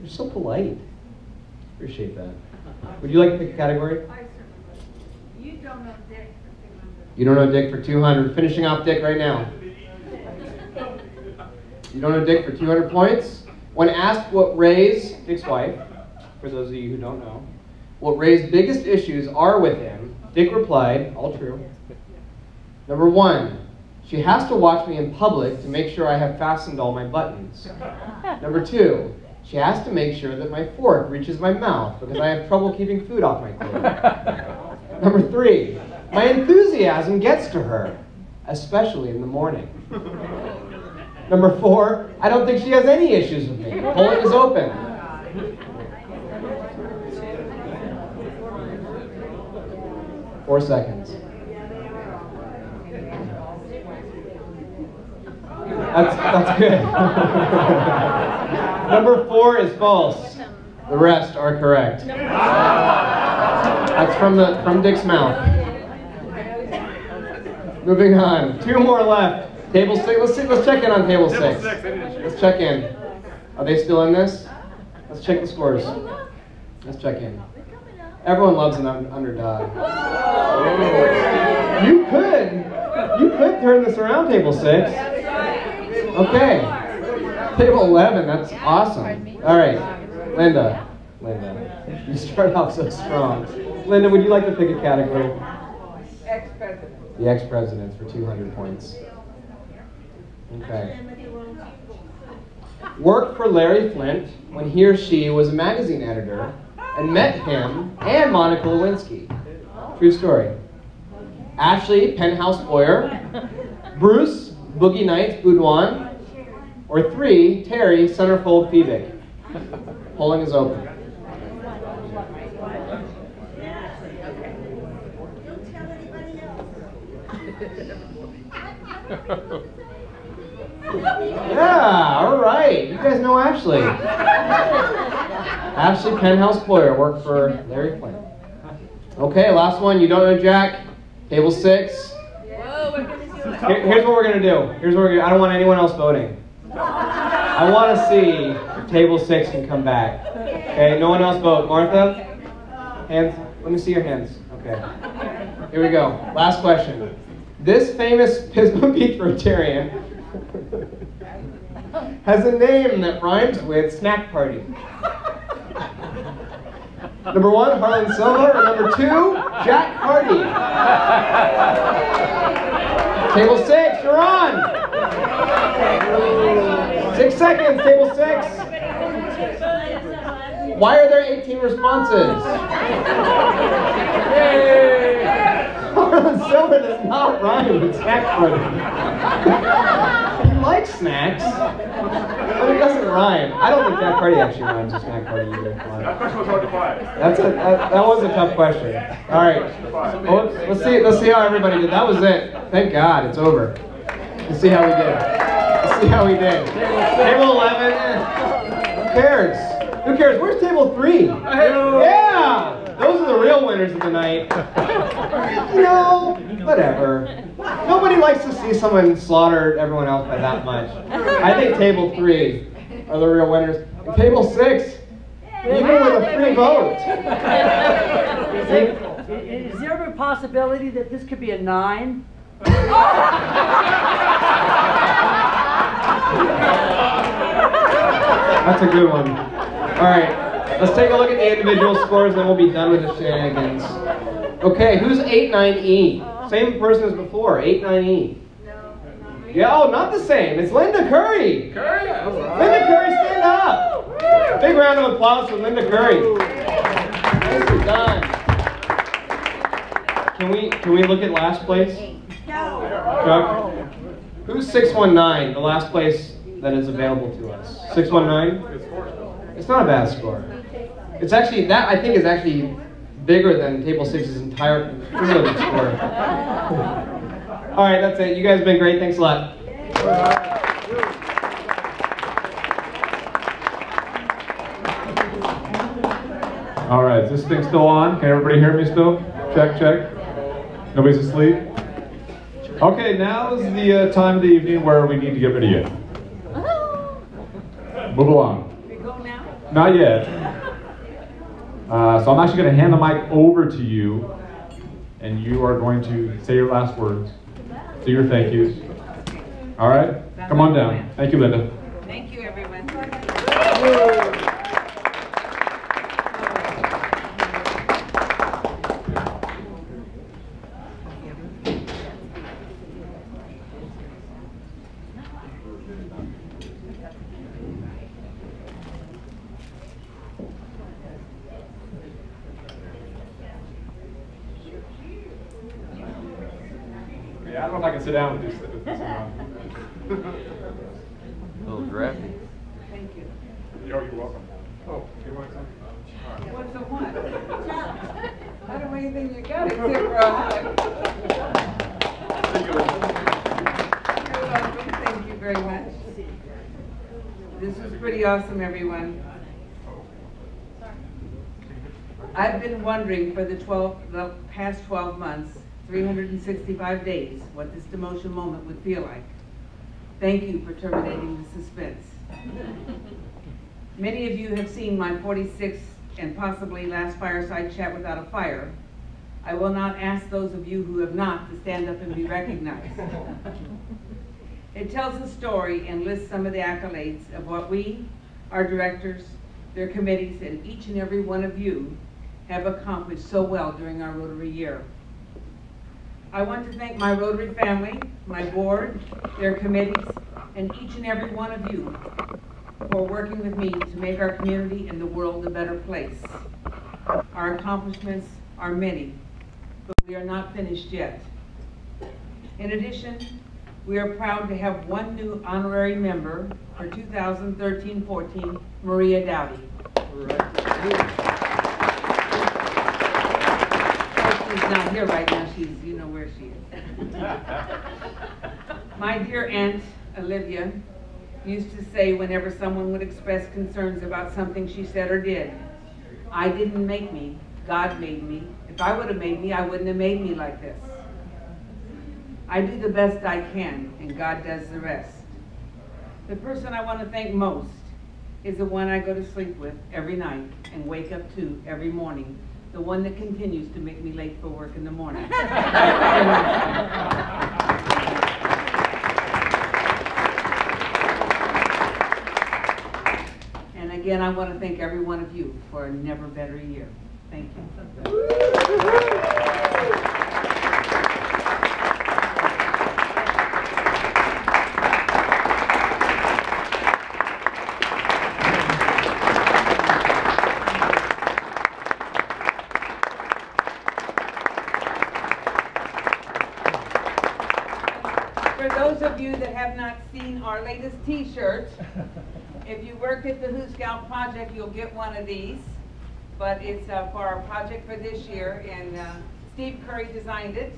You're so polite. Appreciate that. Would you like to pick a category? You don't know Dick. You don't know Dick for 200. Finishing off Dick right now. You don't know Dick for 200 points. When asked what Ray's, Dick's wife, for those of you who don't know, what Ray's biggest issues are with him, Dick replied, all true. Number 1, she has to watch me in public to make sure I have fastened all my buttons. Number 2, she has to make sure that my fork reaches my mouth because I have trouble keeping food off my plate. Number 3, my enthusiasm gets to her, especially in the morning. Number 4, I don't think she has any issues with me. Polling is open. Four seconds. That's good. Number 4 is false. The rest are correct. That's from Dick's mouth. Moving on. 2 more left. Table 6. Let's check in on table 6. Let's check in. Are they still in this? Let's check the scores. Let's check in. Everyone loves an underdog. You could turn this around, table 6. Okay. Table 11, that's awesome. All right, Linda, you start off so strong. Linda, would you like to pick a category? Ex-president. The ex-presidents for 200 points. Okay. Worked for Larry Flint when he or she was a magazine editor and met him and Monica Lewinsky. True story. Ashley Penthouse Boyer, Bruce Boogie Nights Boudouin, or 3, Terry Centerfold Feebick. Polling is open. Yeah, all right. wait, you guys know Ashley. Ashley Penhouse-Ployer, worked for Larry Flynn. Okay, last one. You don't know Jack. Table 6. Whoa, we're gonna do it. Here's what we're gonna do. I don't want anyone else voting. I want to see if table 6 can come back. Okay, no one else vote. Martha? Hands? Let me see your hands. Okay. Here we go. Last question. This famous Pismo Beach Rotarian has a name that rhymes with snack party. Number 1, Harlan Silva, or number 2, Jack Hardy. Table 6, you're on. 6 seconds, table 6. Why are there 18 responses? Yay! Harlan Silva does not rhyme with snack party. He likes snacks, but it doesn't rhyme. I don't think Jack Party actually rhymes with snack party either. That question was hard to find. That was a tough question. All right, well, let's see how everybody did. That was it. Thank God, it's over. Let's see how we did. Table 11. Who cares? Who cares? Where's table 3? Yeah! Those are the real winners of the night. You know, whatever. Nobody likes to see someone slaughter everyone else by that much. I think table 3 are the real winners. And table 6, even with a free vote. Is there ever a possibility that this could be a 9? That's a good one. All right, let's take a look at the individual scores, then we'll be done with the shenanigans. Okay, who's 8-9E? Same person as before, 8-9E. Yeah, oh, not the same. It's Linda Curry. Linda Curry, stand up. Big round of applause for Linda Curry. Nicely done. Can we look at last place? Chuck? Who's 619, the last place that is available to us? 619? It's not a bad score. It's actually, that I think is actually bigger than table 6's entire cumulative score. All right, that's it. You guys have been great. Thanks a lot. All right, is this thing still on? Can everybody hear me still? Check, check. Nobody's asleep? Okay, now is the time of the evening where we need to get rid of you. Move along. We go now? Not yet. So I'm actually going to hand the mic over to you, and you are going to say your last words, say your thank yous. All right? Come on down. Thank you, Linda. Thank you, everyone. Yeah, I don't know if I can sit down with this on. A little drafty. Thank you. You're welcome. Oh, you want some? What's the one? I don't know anything you got except for a hug. You're welcome. Thank you very much. This was pretty awesome, everyone. I've been wondering for the past 12 months, 365 days, what this demotion moment would feel like. Thank you for terminating the suspense. Many of you have seen my 46th and possibly last fireside chat without a fire. I will not ask those of you who have not to stand up and be recognized. It tells a story and lists some of the accolades of what we, our directors, their committees, and each and every one of you have accomplished so well during our Rotary year. I want to thank my Rotary family, my board, their committees, and each and every one of you for working with me to make our community and the world a better place. Our accomplishments are many, but we are not finished yet. In addition, we are proud to have one new honorary member for 2013-14, Maria Dowdy. She's not here right now, you know where she is. My dear Aunt Olivia, used to say whenever someone would express concerns about something she said or did, "I didn't make me, God made me. If I would have made me, I wouldn't have made me like this. I do the best I can, and God does the rest." The person I want to thank most is the one I go to sleep with every night and wake up to every morning, the one that continues to make me late for work in the morning. And again, I want to thank every one of you for a never better year. Thank you. For those of you that have not seen our latest t-shirts, if you worked at the Who Scout project, you'll get one of these. But it's for our project for this year, and Steve Curry designed it.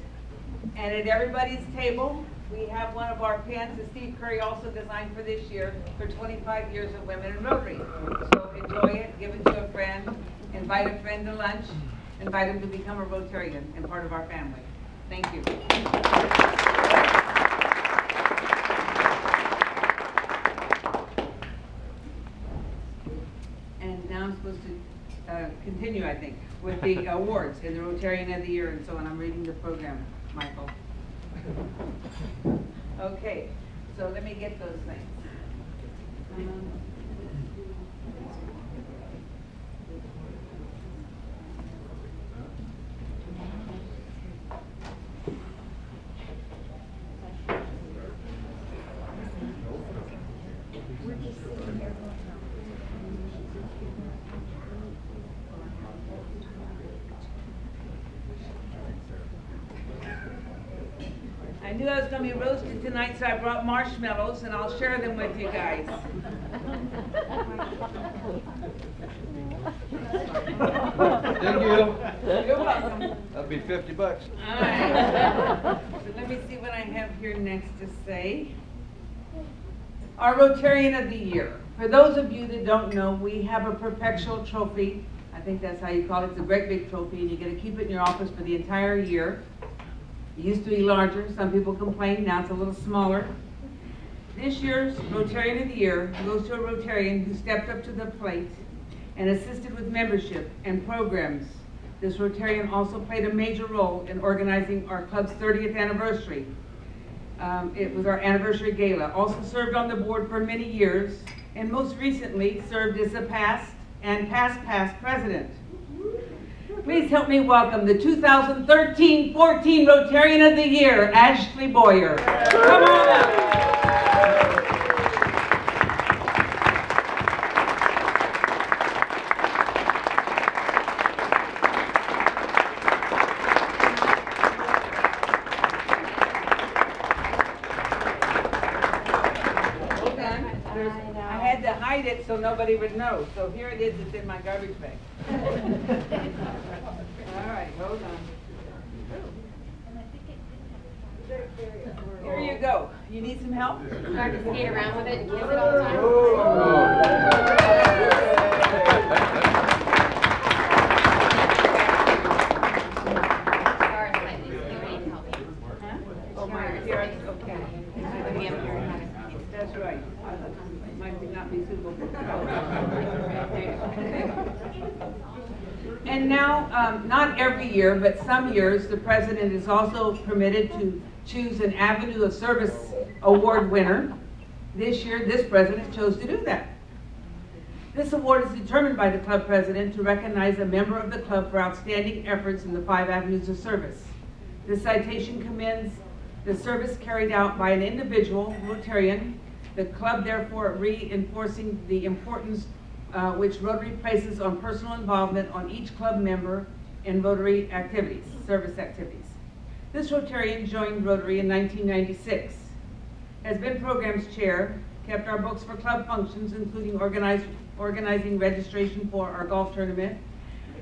And at everybody's table, we have one of our pins that Steve Curry also designed for this year for 25 years of Women in Rotary. So enjoy it, give it to a friend, invite a friend to lunch, invite him to become a Rotarian and part of our family. Thank you. And now I'm supposed to continue, I think, with the awards and the Rotarian of the Year and so on. I'm reading the program, Michael. Okay, so let me get those things. I knew I was going to be roasted tonight, so I brought marshmallows, and I'll share them with you guys. Thank you. You're welcome. That'd be $50. All right. So let me see what I have here next to say. Our Rotarian of the Year. For those of you that don't know, we have a perpetual trophy. I think that's how you call it. It's a great big trophy, and you get to keep it in your office for the entire year. It used to be larger. Some people complain. Now it's a little smaller. This year's Rotarian of the Year goes to a Rotarian who stepped up to the plate and assisted with membership and programs. This Rotarian also played a major role in organizing our club's 30th anniversary. It was our anniversary gala. Also served on the board for many years, and most recently served as a past president. Please help me welcome the 2013-14 Rotarian of the Year, Ashley Boyer. Come on up. Hold on. I had to hide it so nobody would know. So here it is. It's in my garbage bag. All right, hold on. Here you go. You need some help? So I can skate around with it and kiss it all the time. Oh, my appearance, okay. That's right. Might not be suitable. And now, not every year, but some years, the president is also permitted to choose an Avenue of Service Award winner. This year, this president chose to do that. This award is determined by the club president to recognize a member of the club for outstanding efforts in the 5 avenues of service. The citation commends the service carried out by an individual Rotarian, the club therefore reinforcing the importance which Rotary places on personal involvement on each club member in Rotary activities, service activities. This Rotarian joined Rotary in 1996, has been programs chair, kept our books for club functions, including organizing registration for our golf tournament,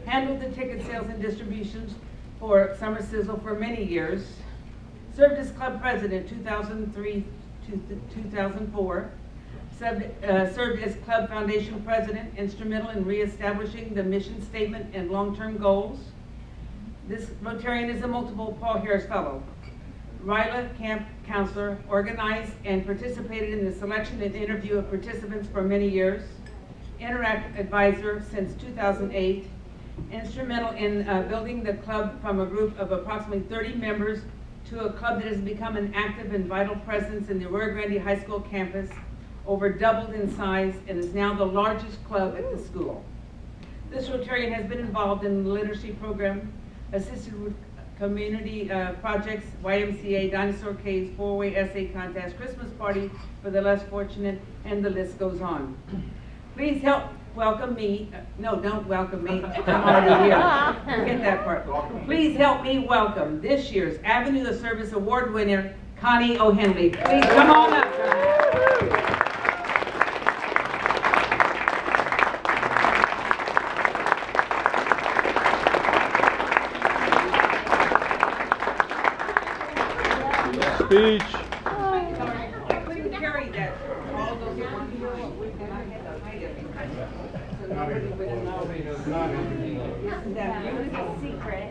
handled the ticket sales and distributions for Summer Sizzle for many years, served as club president 2003 to 2004, served as Club Foundation President, instrumental in reestablishing the mission statement and long-term goals. This Rotarian is a multiple Paul Harris Fellow. Ryla Camp Counselor, organized and participated in the selection and interview of participants for many years. Interact Advisor since 2008. Instrumental in building the club from a group of approximately 30 members to a club that has become an active and vital presence in the Rio Grande High School campus, over doubled in size, and is now the largest club at the school. This Rotarian has been involved in the literacy program, assisted with community projects, YMCA, Dinosaur Caves, four-way essay contest, Christmas party for the less fortunate, and the list goes on. Please help welcome me. No, don't welcome me. I'm already here. Forget that part. Please help me welcome this year's Avenue of Service Award winner, Connie O'Henley. Please come on up. Speech. I couldn't carry that. All those at one time. And I had to hide everything. So nobody would know. Isn't that beautiful? Secret.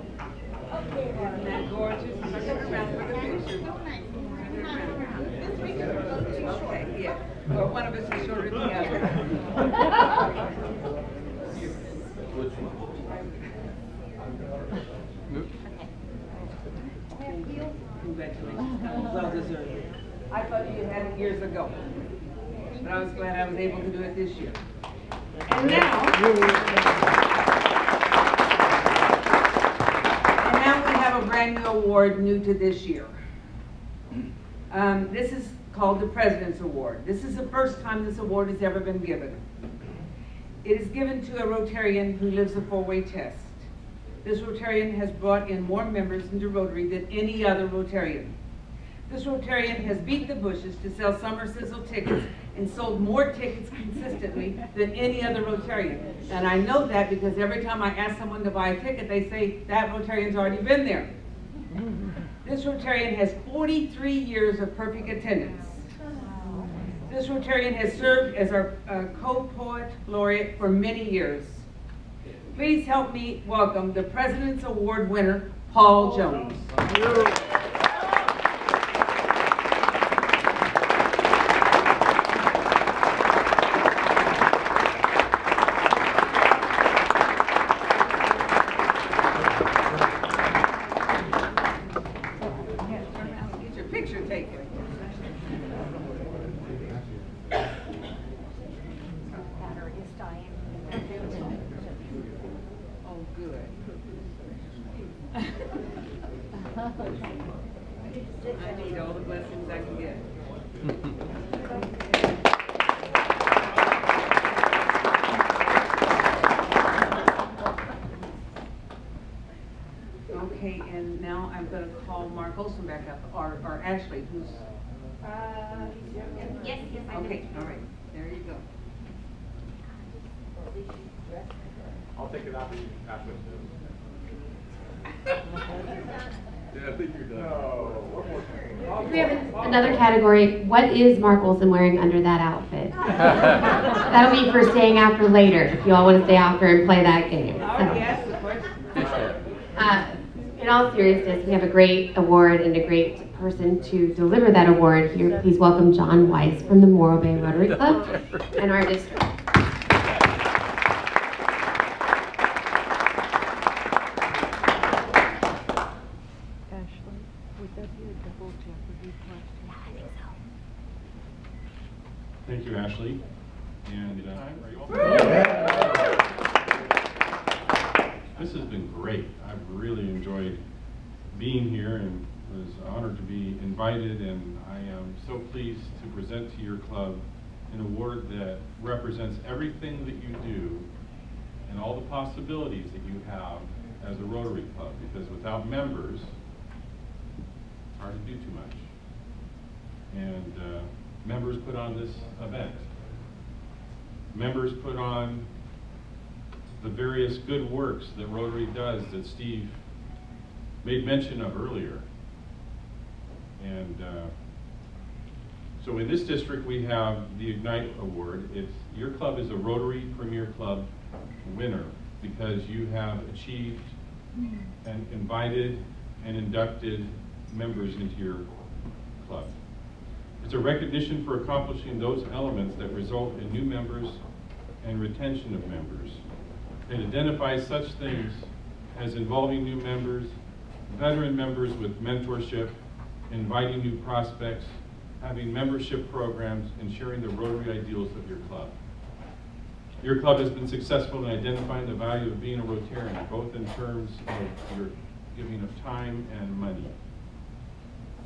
Isn't that gorgeous? Turn around for the picture. Okay, yeah. Well, one of us is shorter than the other. Congratulations. Well deserved. I thought you had it years ago, but I was glad I was able to do it this year. And now we have a brand new award new to this year. This is called the President's Award. This is the first time this award has ever been given. It is given to a Rotarian who lives a four-way test. This Rotarian has brought in more members into Rotary than any other Rotarian. This Rotarian has beat the bushes to sell summer sizzle tickets and sold more tickets consistently than any other Rotarian. And I know that because every time I ask someone to buy a ticket, they say, that Rotarian's already been there. This Rotarian has 43 years of perfect attendance. This Rotarian has served as our co-poet laureate for many years. Please help me welcome the President's Award winner, Paul Jones. Get your picture taken. Oh, good. I need all the blessings I can get. Okay, and now I'm going to call Mark Olson back up, or Ashley, who's... Yes, I know. Okay, all right, there you go. I'll take it after you. Yeah, I think you're done. No. We have another category. What is Mark Olson wearing under that outfit? That'll be for staying after later, if you all want to stay after and play that game. I already asked the question. In all seriousness, we have a great award and a great person to deliver that award here. Please welcome John Weiss from the Morro Bay Rotary Club and our district. Thank you, Ashley. And this has been great. I've really enjoyed being here and was honored to be invited, and I am so pleased to present to your club an award that represents everything that you do and all the possibilities that you have as a Rotary Club, because without members, it's hard to do too much. And members put on this event. Members put on the various good works that Rotary does that Steve made mention of earlier. And So in this district, we have the Ignite Award. Your club is a Rotary Premier Club winner because you have achieved and invited and inducted members into your club. It's a recognition for accomplishing those elements that result in new members and retention of members. It identifies such things as involving new members, veteran members with mentorship, inviting new prospects, having membership programs, and sharing the Rotary ideals of your club. Your club has been successful in identifying the value of being a Rotarian, both in terms of your giving of time and money.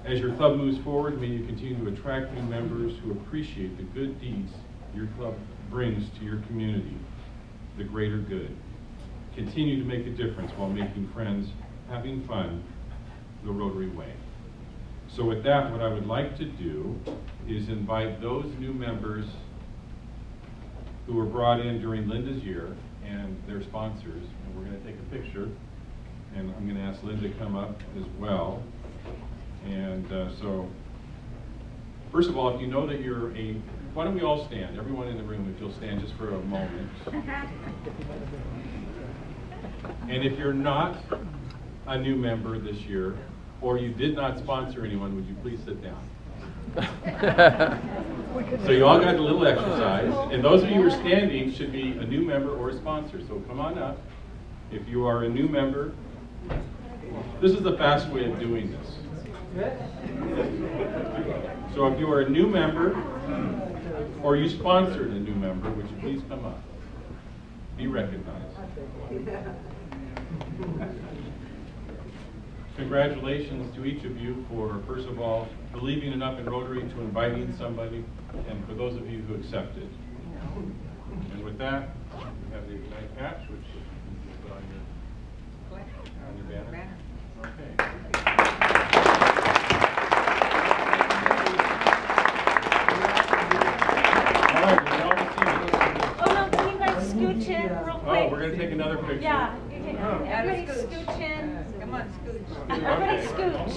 As your club moves forward, may you continue to attract new members who appreciate the good deeds your club brings to your community, the greater good. Continue to make a difference while making friends, having fun, the Rotary way. So with that, what I would like to do is invite those new members who were brought in during Linda's year and their sponsors, and we're going to take a picture, and I'm going to ask Linda to come up as well. And so, first of all, if you know that you're why don't we all stand, everyone in the room, if you'll stand just for a moment. And if you're not a new member this year, or you did not sponsor anyone, would you please sit down? So you all got a little exercise, and those of you who are standing should be a new member or a sponsor, so come on up. If you are a new member, this is the fast way of doing this. So if you are a new member, or you sponsored a new member, would you please come up? Be recognized. Congratulations to each of you for, first of all, believing enough in Rotary to inviting somebody, and for those of you who accepted. And with that, we have the Ignite patch, which you can put on your banner. Okay. All right, we're all seated. Oh no, can you guys scooch in real quick? Oh, we're going to take another picture. Yeah, you can. Everybody scooch in. Come on, scooch. Everybody scooch.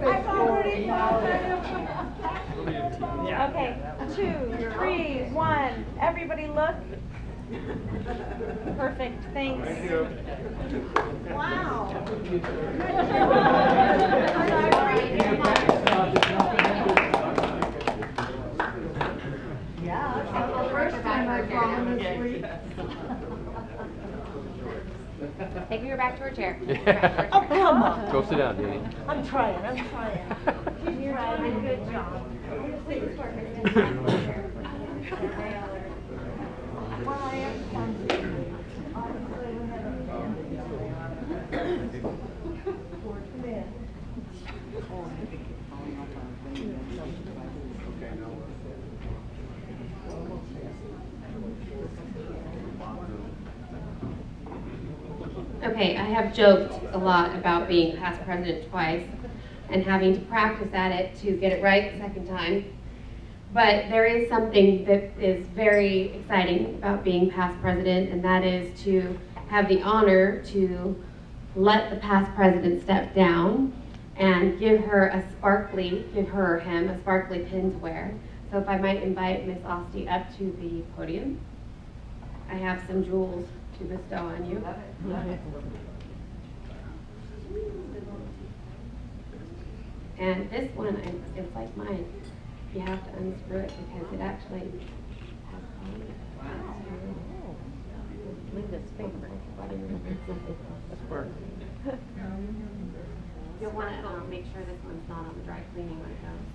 I've already Okay, 2, 3, 1. Everybody look. Perfect, thanks. Thank you. Wow. Yeah, first time I've gone this week. Take her back to her chair. Oh, come on. Go sit down, Danny. I'm trying. You're doing a good job. Well, I am Okay, I have joked a lot about being past president twice and having to practice at it to get it right the second time. But there is something that is very exciting about being past president, and that is to have the honor to let the past president step down and give her or him a sparkly pin to wear. So if I might invite Miss Osty up to the podium. I have some jewels to bestow on you. And this one is like mine. You have to unscrew it because it actually has Linda's favorite. You'll want to make sure this one's not on the dry cleaning when it goes.